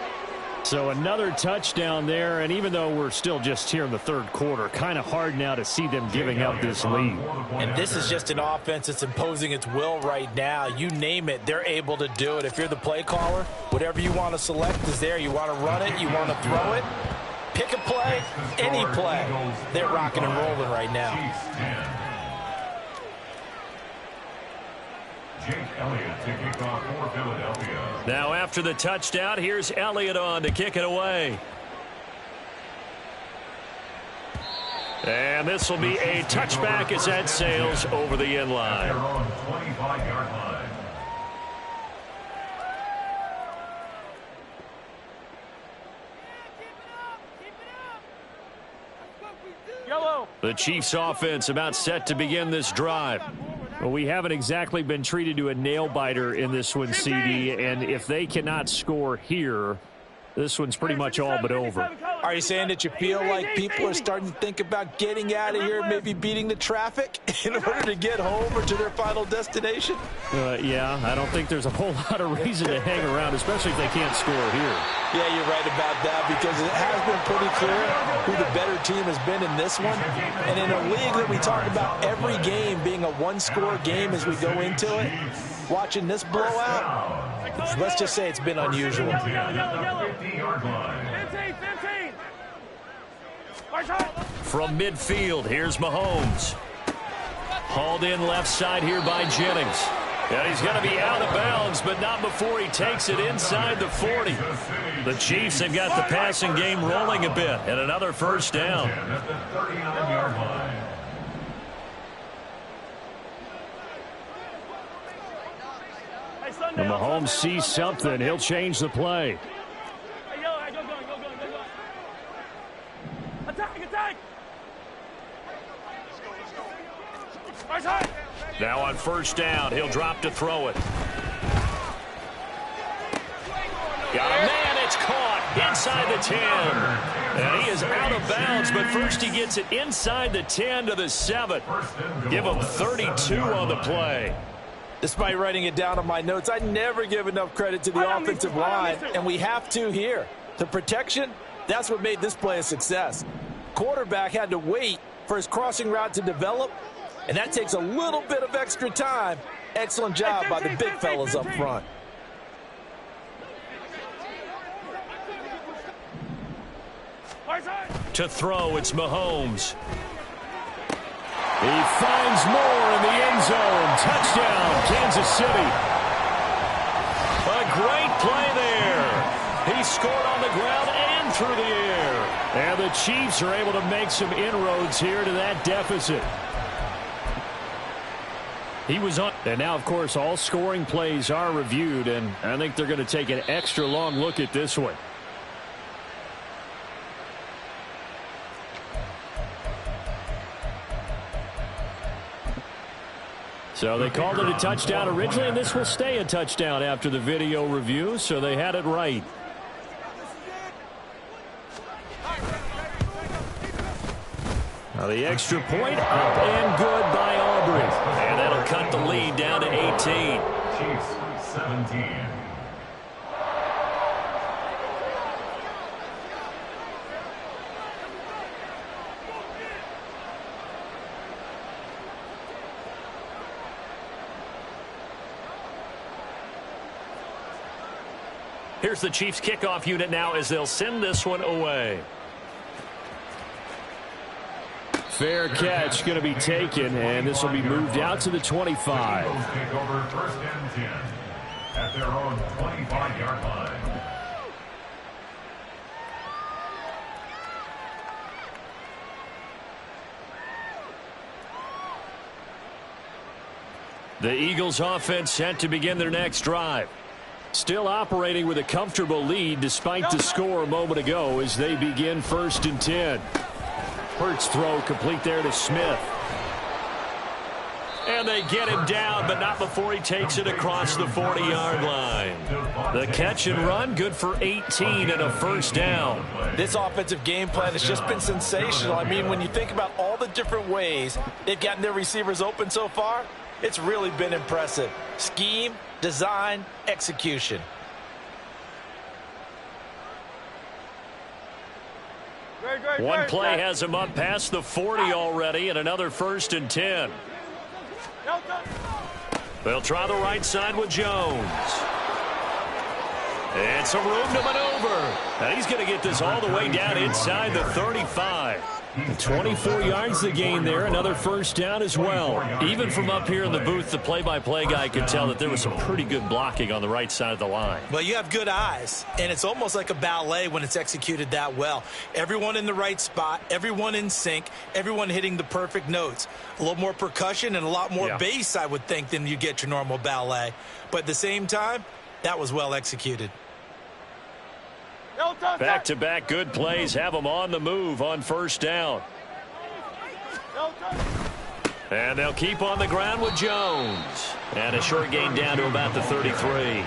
So another touchdown there, and even though we're still just here in the third quarter, kind of hard now to see them giving up this lead. And this is just an offense that's imposing its will right now. You name it, they're able to do it. If you're the play caller, whatever you want to select is there. You want to run it, you want to throw it, pick a play, any play. They're rocking and rolling right now. Jake Elliott to kick off for Philadelphia. Now after the touchdown, here's Elliott on to kick it away. And this will be a touchback as that sails over the end line. Their own 25-yard line. Yellow. The Chiefs offense about set to begin this drive. Well, we haven't exactly been treated to a nail-biter in this one, CD, and if they cannot score here, this one's pretty much all but over. Are you saying that you feel like people are starting to think about getting out of here, maybe beating the traffic in order to get home or to their final destination? Yeah, I don't think there's a whole lot of reason to hang around, especially if they can't score here. Yeah, you're right about that, because it has been pretty clear who the better team has been in this one. And in a league that we talk about every game being a one-score game as we go into it, watching this blowout, let's just say it's been unusual. 50-yard line. 15. From midfield, here's Mahomes. Hauled in left side here by Jennings. And he's going to be out of bounds, but not before he takes it inside the 40. The Chiefs have got the passing game rolling a bit, and another first down. At the 39-yard line. When Mahomes sees something, he'll change the play. Hey, yellow, go. Attack. Now on first down, he'll drop to throw it. Got a man, it's caught inside the 10. And he is out of bounds, but first he gets it inside the 10 to the 7. Give him 32 on the play. Despite writing it down on my notes, I never give enough credit to the offensive line, and we have to here. The protection, that's what made this play a success. Quarterback had to wait for his crossing route to develop, and that takes a little bit of extra time. Excellent job by the big fellas up front. To throw, it's Mahomes. He finds more in the end zone. Touchdown, Kansas City. A great play there. He scored on the ground and through the air. And the Chiefs are able to make some inroads here to that deficit. He was on. And now, of course, all scoring plays are reviewed, and I think they're going to take an extra long look at this one. So they called it a touchdown originally, and this will stay a touchdown after the video review, so they had it right. Now the extra point up and good by Aubrey. And that'll cut the lead down to 18. Chiefs 17. Here's the Chiefs kickoff unit now as they'll send this one away. Fair catch going to be taken, and this will be moved out to the 25. The Eagles take over first and 10 at their own 25-yard line. The Eagles offense set to begin their next drive. Still operating with a comfortable lead despite the score a moment ago as they begin first and 10. Hurts throw complete there to Smith. And they get him down, but not before he takes it across the 40-yard line. The catch and run, good for 18 and a first down. This offensive game plan has just been sensational. I mean, when you think about all the different ways they've gotten their receivers open so far, it's really been impressive. Scheme, design, execution. One play has him up past the 40 already, and another 1st and 10. They'll try the right side with Jones. It's a room to maneuver. And he's going to get this all the way down inside the 35. 24 yards to gain there. Another first down as well. Even from up here in the booth, the play-by-play guy could tell that there was some pretty good blocking on the right side of the line. Well, you have good eyes, and it's almost like a ballet when it's executed that well. Everyone in the right spot, everyone in sync, everyone hitting the perfect notes. A little more percussion and a lot more bass, I would think, than you get your normal ballet. But at the same time, that was well executed. Back-to-back good plays have them on the move on first down. And they'll keep on the ground with Jones. And a short gain down to about the 33.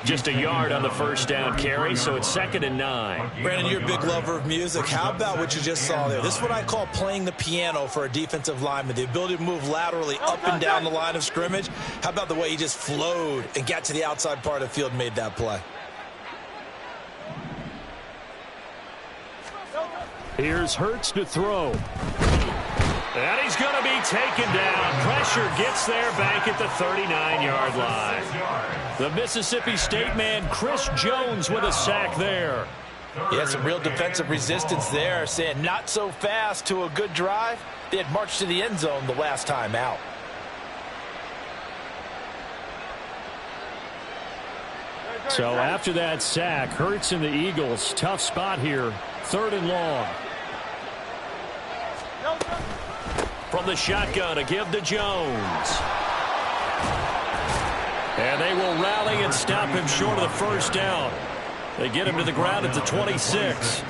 Just a yard on the first down carry, so it's 2nd and 9. Brandon, you're a big lover of music. How about what you just saw there? This is what I call playing the piano for a defensive lineman, the ability to move laterally up and down the line of scrimmage. How about the way he just flowed and got to the outside part of the field and made that play? Here's Hurts to throw. And he's going to be taken down. Pressure gets there back at the 39-yard line. The Mississippi State man, Chris Jones, with a sack there. Yeah, some real defensive resistance there, saying not so fast to a good drive. They had marched to the end zone the last time out. So after that sack, Hurts and the Eagles, tough spot here, 3rd and long. From the shotgun, a give to Jones. And they will rally and stop him short of the first down. They get him to the ground at the 26.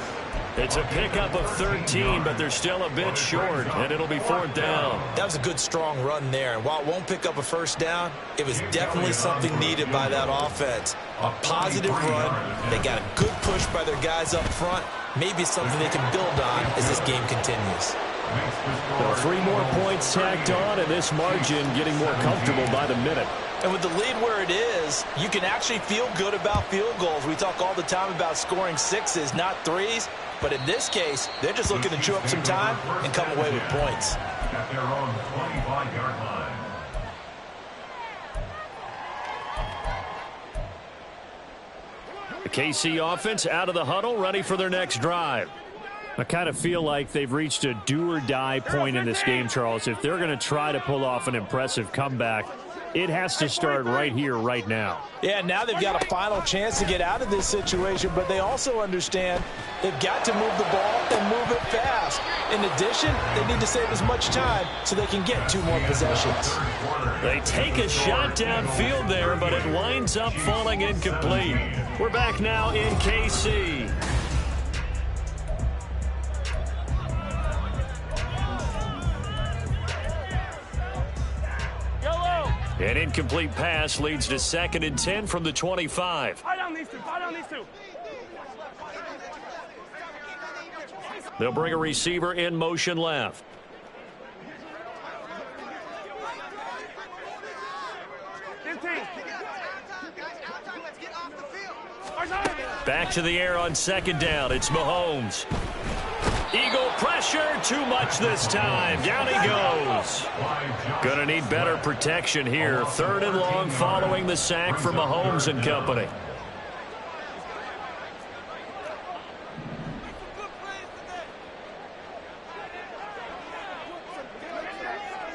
It's a pickup of 13, but they're still a bit short, and it'll be 4th down. That was a good, strong run there. And while it won't pick up a first down, it was definitely something needed by that offense. A positive run. They got a good push by their guys up front. Maybe something they can build on as this game continues. Well, 3 more points tacked on, and this margin getting more comfortable by the minute. And with the lead where it is, you can actually feel good about field goals. We talk all the time about scoring 6s, not 3s. But in this case, they're just looking to chew up some time and come away with points. At their own 25-yard line. The KC offense out of the huddle, ready for their next drive. I kind of feel like they've reached a do-or-die point in this game, Charles. If they're going to try to pull off an impressive comeback, it has to start right here, right now. Yeah, now they've got a final chance to get out of this situation, but they also understand they've got to move the ball and move it fast. In addition, they need to save as much time so they can get 2 more possessions. They take a shot downfield there, but it winds up falling incomplete. We're back now in KC. An incomplete pass leads to 2nd and 10 from the 25. Tie down these 2. Tie down these 2. They'll bring a receiver in motion left. Back to the air on 2nd down. It's Mahomes. Eagle pressure, too much this time. Down he goes. Gonna need better protection here. 3rd and long following the sack from Mahomes and company.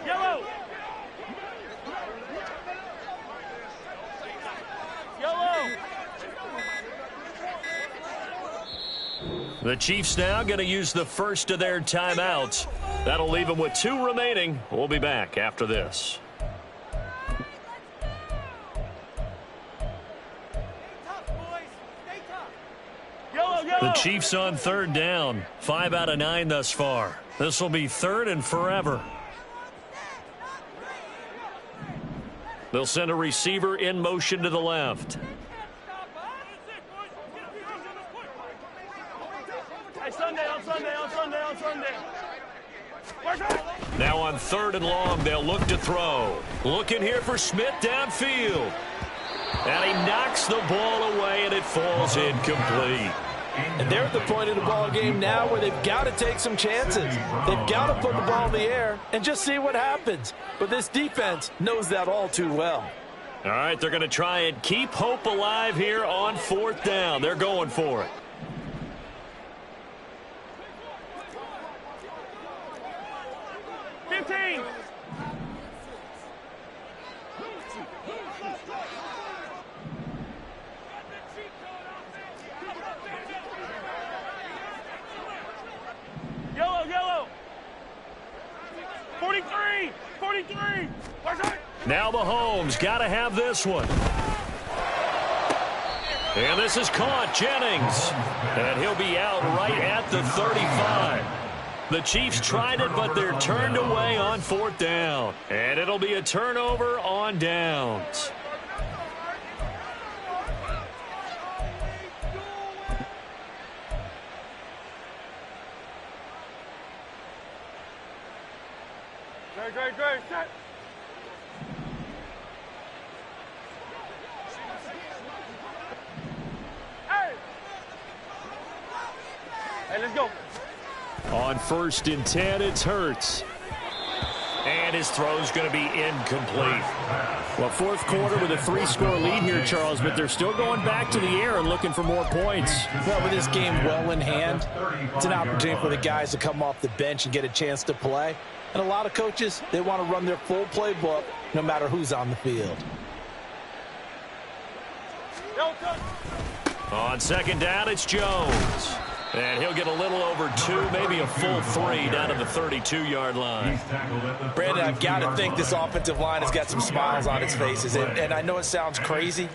Yellow. Yellow. The Chiefs now going to use the first of their timeouts. That'll leave them with 2 remaining. We'll be back after this. The Chiefs on 3rd down. 5 out of 9 thus far. This will be 3rd and forever. They'll send a receiver in motion to the left. Hey, Sunday. Now on 3rd and long, they'll look to throw. Looking here for Smith downfield. And he knocks the ball away, and it falls incomplete. And they're at the point of the ball game now where they've got to take some chances. They've got to put the ball in the air and just see what happens. But this defense knows that all too well. All right, they're going to try and keep hope alive here on 4th down. They're going for it. Yellow. 43. Now Mahomes got to have this one. And this is caught. Jennings. And he'll be out right at the 35. The Chiefs tried it, but they're turned away on 4th down. And it'll be a turnover on downs. Great. Set. Hey, let's go. On 1st and 10, it's Hurts. And his throw's going to be incomplete. Well, 4th quarter with a 3-score lead here, Charles, but they're still going back to the air and looking for more points. Well, with this game well in hand, it's an opportunity for the guys to come off the bench and get a chance to play. And a lot of coaches, they want to run their full playbook no matter who's on the field. On 2nd down, it's Jones. And he'll get a little over 2, maybe a full 3 down to the 32-yard line. Brandon, I've got to think this offensive line has got some smiles on its faces. And I know it sounds crazy,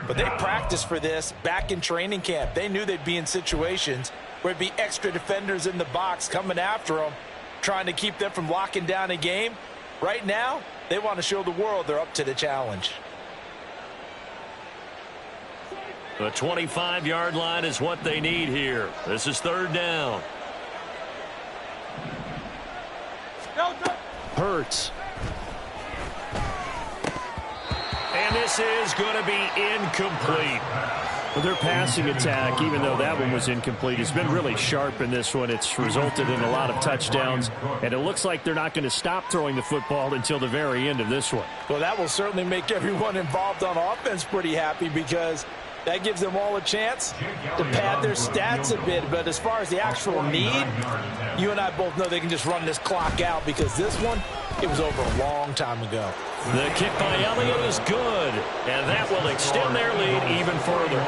but they practiced for this back in training camp. They knew they'd be in situations where it'd be extra defenders in the box coming after them, trying to keep them from locking down a game. Right now, they want to show the world they're up to the challenge. The 25-yard line is what they need here. This is 3rd down. Hurts. And this is going to be incomplete. Well, their passing attack, even though that one was incomplete, has been really sharp in this one. It's resulted in a lot of touchdowns, and it looks like they're not going to stop throwing the football until the very end of this one. Well, that will certainly make everyone involved on offense pretty happy because that gives them all a chance to pad their stats a bit. But as far as the actual need, you and I both know they can just run this clock out because this one, it was over a long time ago. The kick by Elliott is good, and that will extend their lead even further.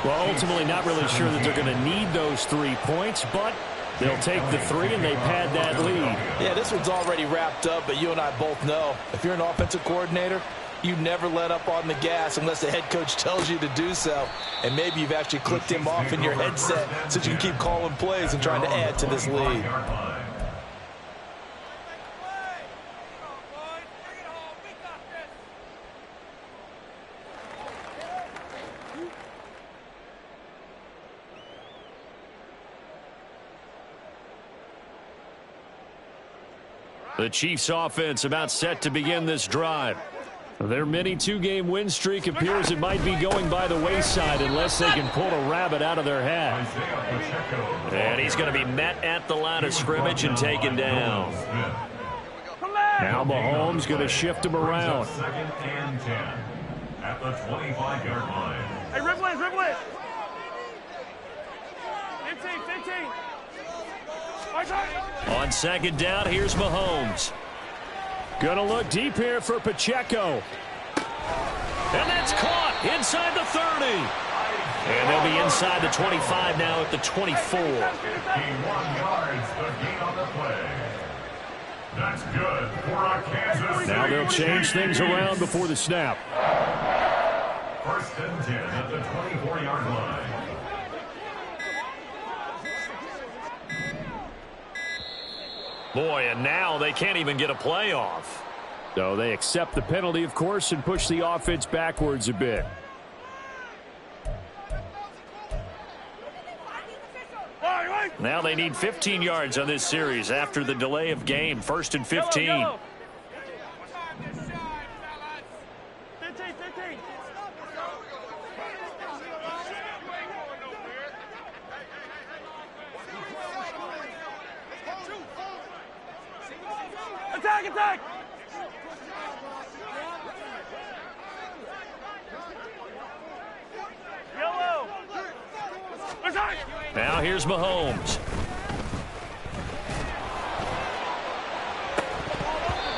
Well, ultimately not really sure that they're going to need those 3 points, but they'll take the 3 and they pad that lead. Yeah, this one's already wrapped up, but you and I both know if you're an offensive coordinator, you never let up on the gas unless the head coach tells you to do so. And maybe you've actually clicked him off in your headset so you can keep calling plays and trying to add to this lead. The Chiefs offense about set to begin this drive. Their mini 2-game win streak appears it might be going by the wayside unless they can pull a rabbit out of their hat. And he's going to be met at the line of scrimmage and taken down. Now Mahomes going to shift him around. 2nd and 10 at the 25-yard line. Hey, rip it. 15. On 2nd down, here's Mahomes. Gonna look deep here for Pacheco. And that's caught inside the 30. And they'll be inside the 25 now at the 24. 51 yards, the gain on the play. That's good for a Kansas City. Now they'll change things around before the snap. 1st and 10 at the 24-yard line. Boy, and now they can't even get a play off. So they accept the penalty, of course, and push the offense backwards a bit. Now they need 15 yards on this series after the delay of game. 1st and 15. Yellow. 15. Attack! Yellow. Attack! Now here's Mahomes.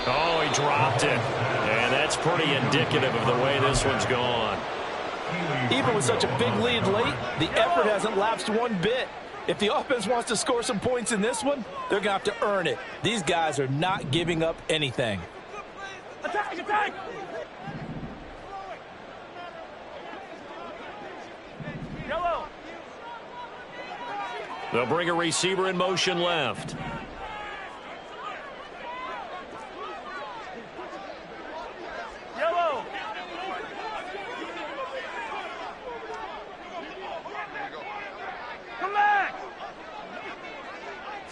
Oh, he dropped it. And that's pretty indicative of the way this one's gone. Even with such a big lead late, the effort hasn't lapsed one bit. If the offense wants to score some points in this one, they're going to have to earn it. These guys are not giving up anything. Attack! Yellow. They'll bring a receiver in motion left. Yellow. Come back.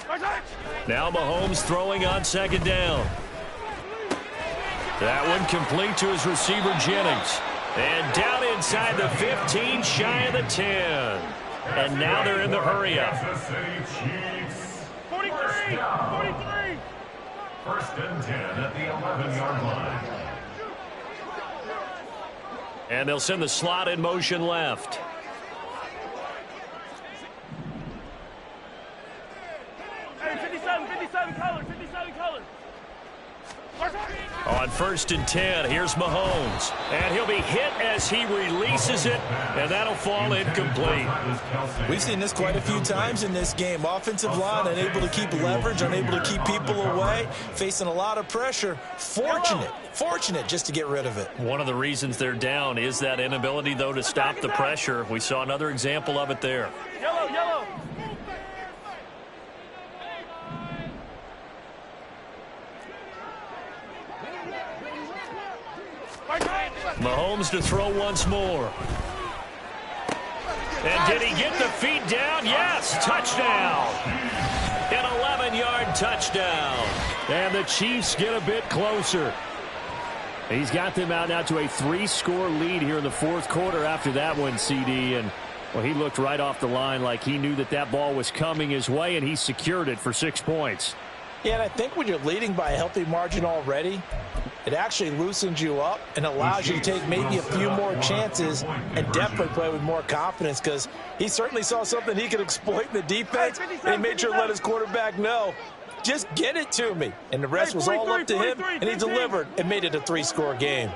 Attack. Now Mahomes throwing on 2nd down. That one complete to his receiver, Jennings. And down inside the 15, shy of the 10. And now they're in the hurry-up. 43. 1st and 10 at the 11-yard line. And they'll send the slot in motion left. Hey, 57 color. On 1st and 10, here's Mahomes. And he'll be hit as he releases it, and that'll fall incomplete. We've seen this quite a few times in this game. Offensive line unable to keep leverage, unable to keep people away, facing a lot of pressure. Fortunate just to get rid of it. One of the reasons they're down is that inability, though, to stop the pressure. We saw another example of it there. Yellow. Mahomes to throw once more. And did he get the feet down? Yes, touchdown. An 11-yard touchdown. And the Chiefs get a bit closer. He's got them out now to a 3-score lead here in the 4th quarter after that one, CD. And, well, he looked right off the line like he knew that ball was coming his way, and he secured it for 6 points. Yeah, and I think when you're leading by a healthy margin already, it actually loosens you up and allows you to take maybe a few more chances and definitely play with more confidence, because he certainly saw something he could exploit in the defense, and he made sure to let his quarterback know, just get it to me. And the rest was all up to him, and he delivered and made it a 3-score game.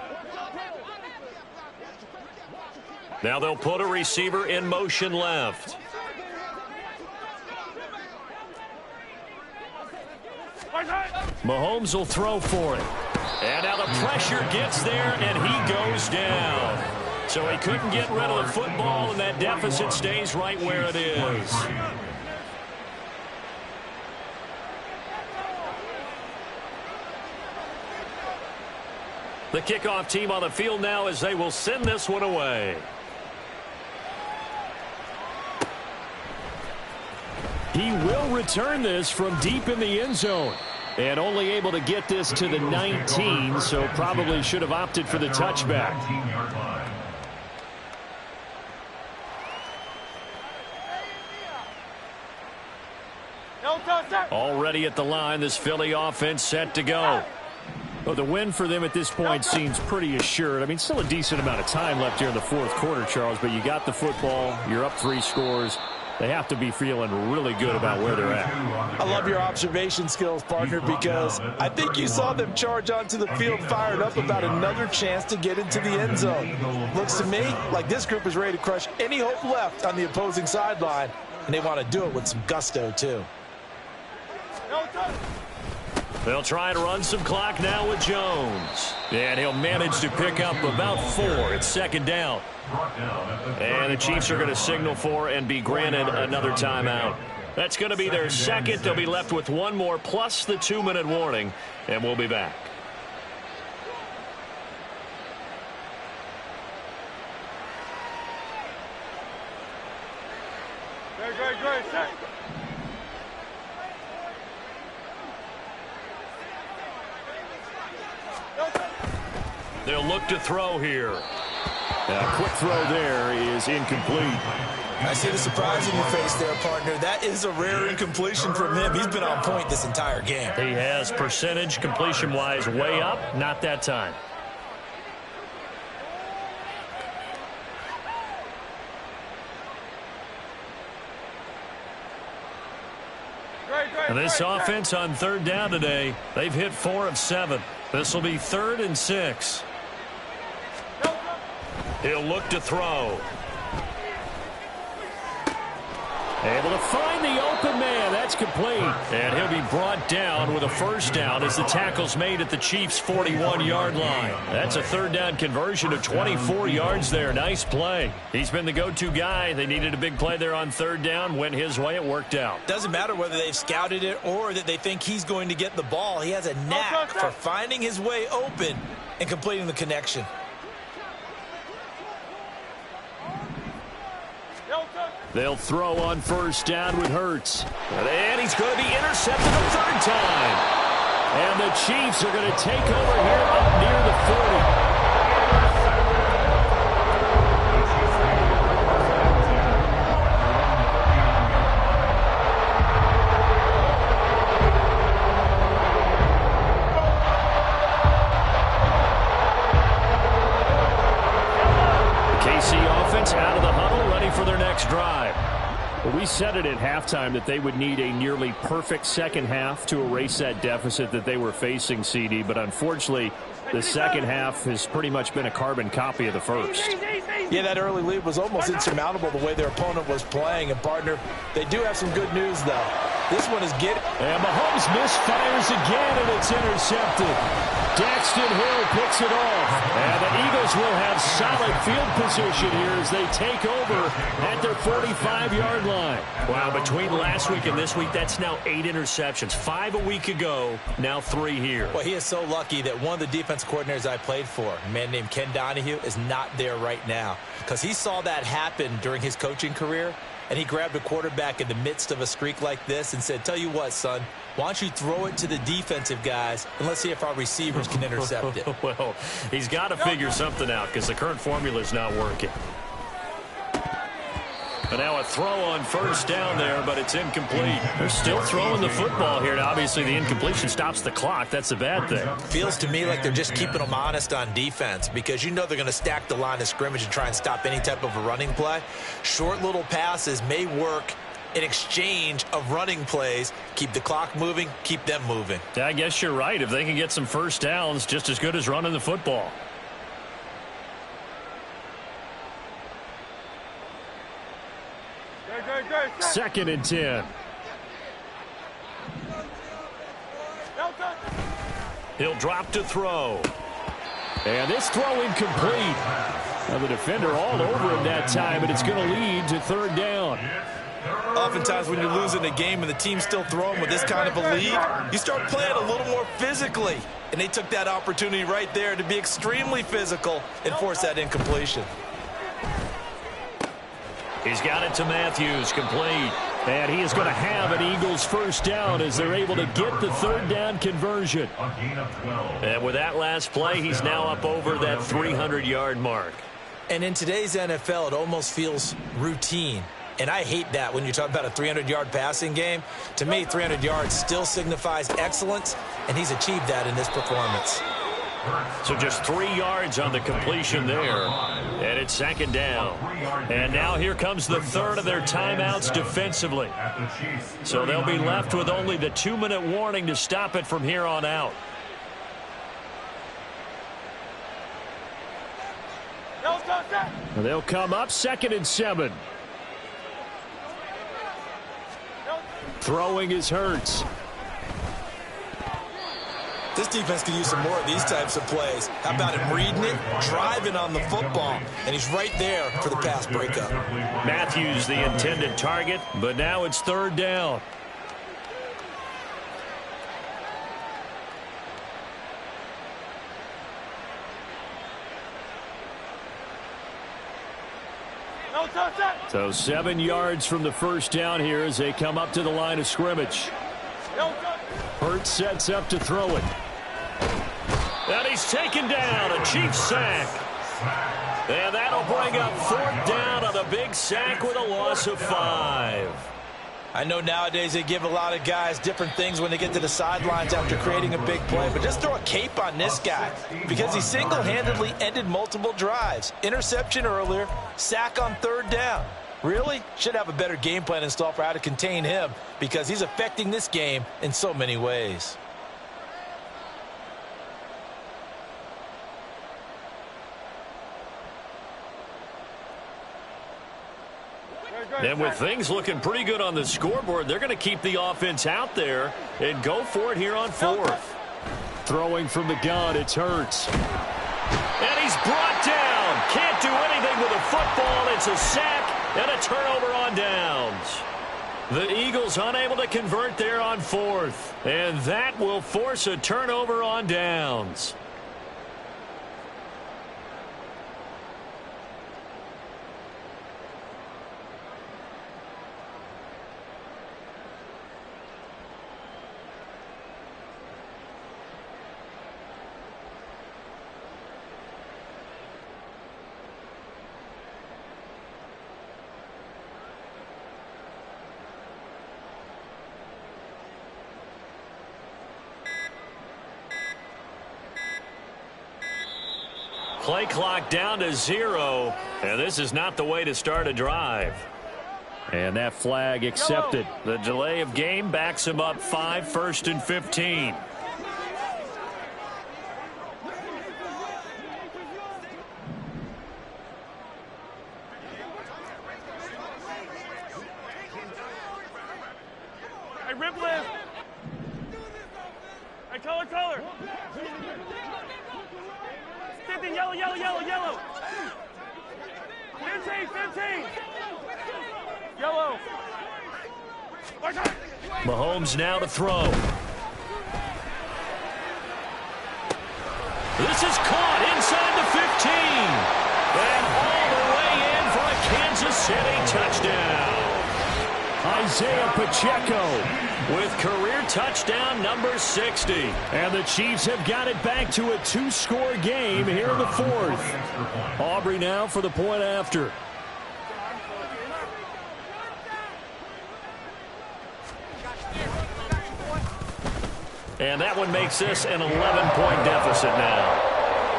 Now they'll put a receiver in motion left. Mahomes will throw for it. And now the pressure gets there, and he goes down. So he couldn't get rid of the football, and that deficit stays right where it is. The kickoff team on the field now as they will send this one away. He will return this from deep in the end zone. And only able to get this to the 19, so probably should have opted for the touchback. Already at the line, this Philly offense set to go. Well, the win for them at this point seems pretty assured. I mean, still a decent amount of time left here in the 4th quarter, Charles, but you got the football, you're up 3 scores. They have to be feeling really good about where they're at. I love your observation skills, partner, because I think you saw them charge onto the field fired up about another chance to get into the end zone. Looks to me like this group is ready to crush any hope left on the opposing sideline, and they want to do it with some gusto, too. They'll try to run some clock now with Jones. And he'll manage to pick up about 4. It's 2nd down. And the Chiefs are going to signal for and be granted another timeout. That's going to be their 2nd. They'll be left with 1 more plus the 2-minute warning, and we'll be back. Great, set. They'll look to throw here. A quick throw there is incomplete. I see the surprise in your face there, partner. That is a rare incompletion from him. He's been on point this entire game. He has percentage completion-wise way up, not that time. And this offense on third down today, they've hit 4 of 7. This will be 3rd and 6. He'll look to throw. Able to find the open man. That's complete. And he'll be brought down with a first down as the tackle's made at the Chiefs' 41-yard line. That's a third down conversion of 24 yards there. Nice play. He's been the go-to guy. They needed a big play there on third down. Went his way. It worked out. Doesn't matter whether they've scouted it or that they think he's going to get the ball. He has a knack for finding his way open and completing the connection. They'll throw on first down with Hurts. And he's going to be intercepted a third time. And the Chiefs are going to take over here up near the 40. KC offense out of the huddle, ready for their next drive. Well, we said it at halftime that they would need a nearly perfect second half to erase that deficit that they were facing, CD. But unfortunately, the second half has pretty much been a carbon copy of the first. Yeah, that early lead was almost insurmountable the way their opponent was playing. And, partner, they do have some good news, though. This one is getting... And Mahomes misfires again, and it's intercepted. Daxton Hill picks it off. And the Eagles will have solid field position here as they take over at their 45-yard line. Wow, between last week and this week, that's now 8 interceptions. 5 a week ago, now 3 here. Well, he is so lucky that one of the defense coordinators I played for, a man named Ken Donahue, is not there right now. Because he saw that happen during his coaching career, and he grabbed a quarterback in the midst of a streak like this and said, tell you what, son, why don't you throw it to the defensive guys, and let's see if our receivers can intercept it. Well, he's got to figure something out because the current formula is not working. And now a throw on first down there, but it's incomplete. They're still throwing the football here. Now, obviously, the incompletion stops the clock. That's a bad thing. Feels to me like they're just keeping them honest on defense because you know they're going to stack the line of scrimmage and try and stop any type of a running play. Short little passes may work in exchange of running plays. Keep the clock moving, keep them moving. I guess you're right. If they can get some first downs, just as good as running the football. Second and 10. He'll drop to throw. And this throw incomplete. Now the defender all over him that time, and it's going to lead to third down. Oftentimes when you're losing a game and the team's still throwing with this kind of a lead, you start playing a little more physically. And they took that opportunity right there to be extremely physical and force that incompletion. He's got it to Matthews, complete. And he is going to have an Eagles first down as they're able to get the third down conversion. And with that last play, he's now up over that 300-yard mark. And in today's NFL, it almost feels routine. And I hate that when you talk about a 300-yard passing game. To me, 300 yards still signifies excellence, and he's achieved that in this performance. So just 3 yards on the completion there. And it's second down. And now here comes the third of their timeouts defensively. So they'll be left with only the 2-minute warning to stop it from here on out. They'll come up second and 7. Throwing is Hurts. This defense could use some more of these types of plays. How about him reading it, driving on the football, and he's right there for the pass breakup. Matthews the intended target, but now it's third down. So 7 yards from the first down here as they come up to the line of scrimmage. Hurts sets up to throw it. And he's taken down. A Chiefs sack. And that'll bring up 4th down on a big sack with a loss of 5. I know nowadays they give a lot of guys different things when they get to the sidelines after creating a big play, but just throw a cape on this guy because he single-handedly ended multiple drives. Interception earlier, sack on 3rd down. Really? Should have a better game plan installed for how to contain him because he's affecting this game in so many ways. And with things looking pretty good on the scoreboard, they're going to keep the offense out there and go for it here on 4th. Throwing from the gun, it's Hurts. And he's brought down. Can't do anything with a football. It's a sack and a turnover on downs. The Eagles unable to convert there on 4th. And that will force a turnover on downs. Play clock down to 0, and this is not the way to start a drive. And that flag accepted. The delay of game backs him up 5, 1st and 15. Hey, Ripley. Hey, color. 15, yellow. 15. Yellow. Mahomes now to throw. This is caught inside the 15. And all the way in for a Kansas City touchdown. Isaiah Pacheco with career touchdown number 60. And the Chiefs have got it back to a 2-score game here in the 4th. Aubrey now for the point after. And that one makes this an 11-point deficit now.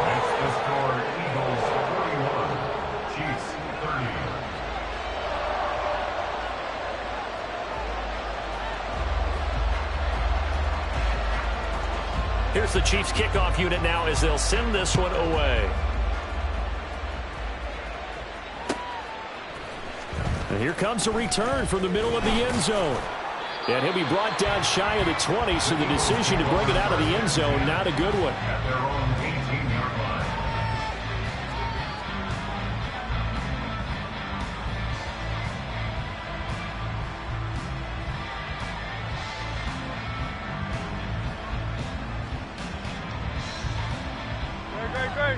That's the score. Eagles 41, Chiefs 30. Here's the Chiefs kickoff unit now as they'll send this one away. And here comes a return from the middle of the end zone. And he'll be brought down shy of the 20, so the decision to bring it out of the end zone, not a good one. At their own 18-yard line.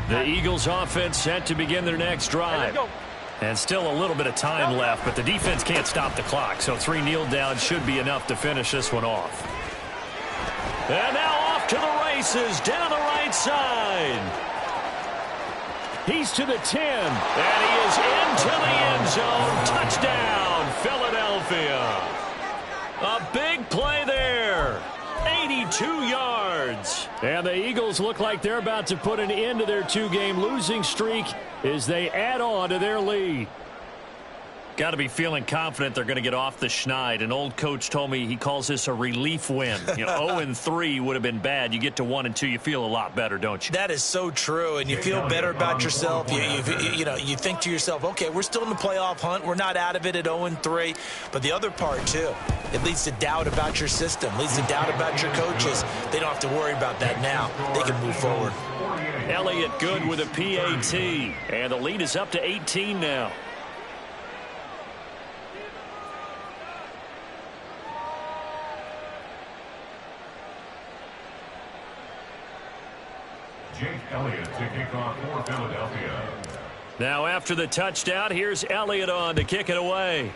The Eagles offense set to begin their next drive. And still a little bit of time left, but the defense can't stop the clock, so 3 kneel downs should be enough to finish this one off. And now off to the races down the right side. He's to the 10, and he is into the end zone. Touchdown, Philadelphia. A big play there. 82 yards. And the Eagles look like they're about to put an end to their 2-game losing streak as they add on to their lead. Got to be feeling confident they're going to get off the schneid. An old coach told me he calls this a relief win. 0-3 would have been bad. You get to 1-2, you feel a lot better, don't you? That is so true, and you feel better about yourself. You think to yourself, okay, we're still in the playoff hunt. We're not out of it at 0-3. But the other part, too, it leads to doubt about your system, leads to doubt about your coaches. They don't have to worry about that now. They can move forward. Elliott good with a PAT, and the lead is up to 18 now. Jake Elliott to kick off for Philadelphia. Now after the touchdown, here's Elliott on to kick it away.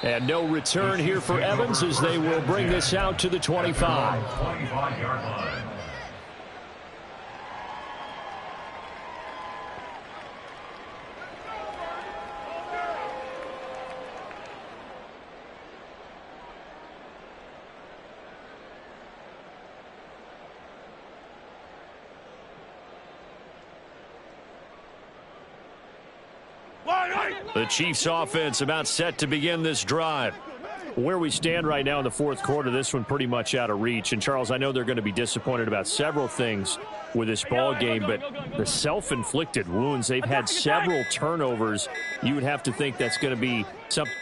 And no return here for Evans as they will bring this out to the 25. 25-yard line. The Chiefs offense about set to begin this drive. Where we stand right now in the fourth quarter, this one pretty much out of reach. And, Charles, I know they're going to be disappointed about several things with this ball game, but the self-inflicted wounds, they've had several turnovers. You would have to think that's going to be something.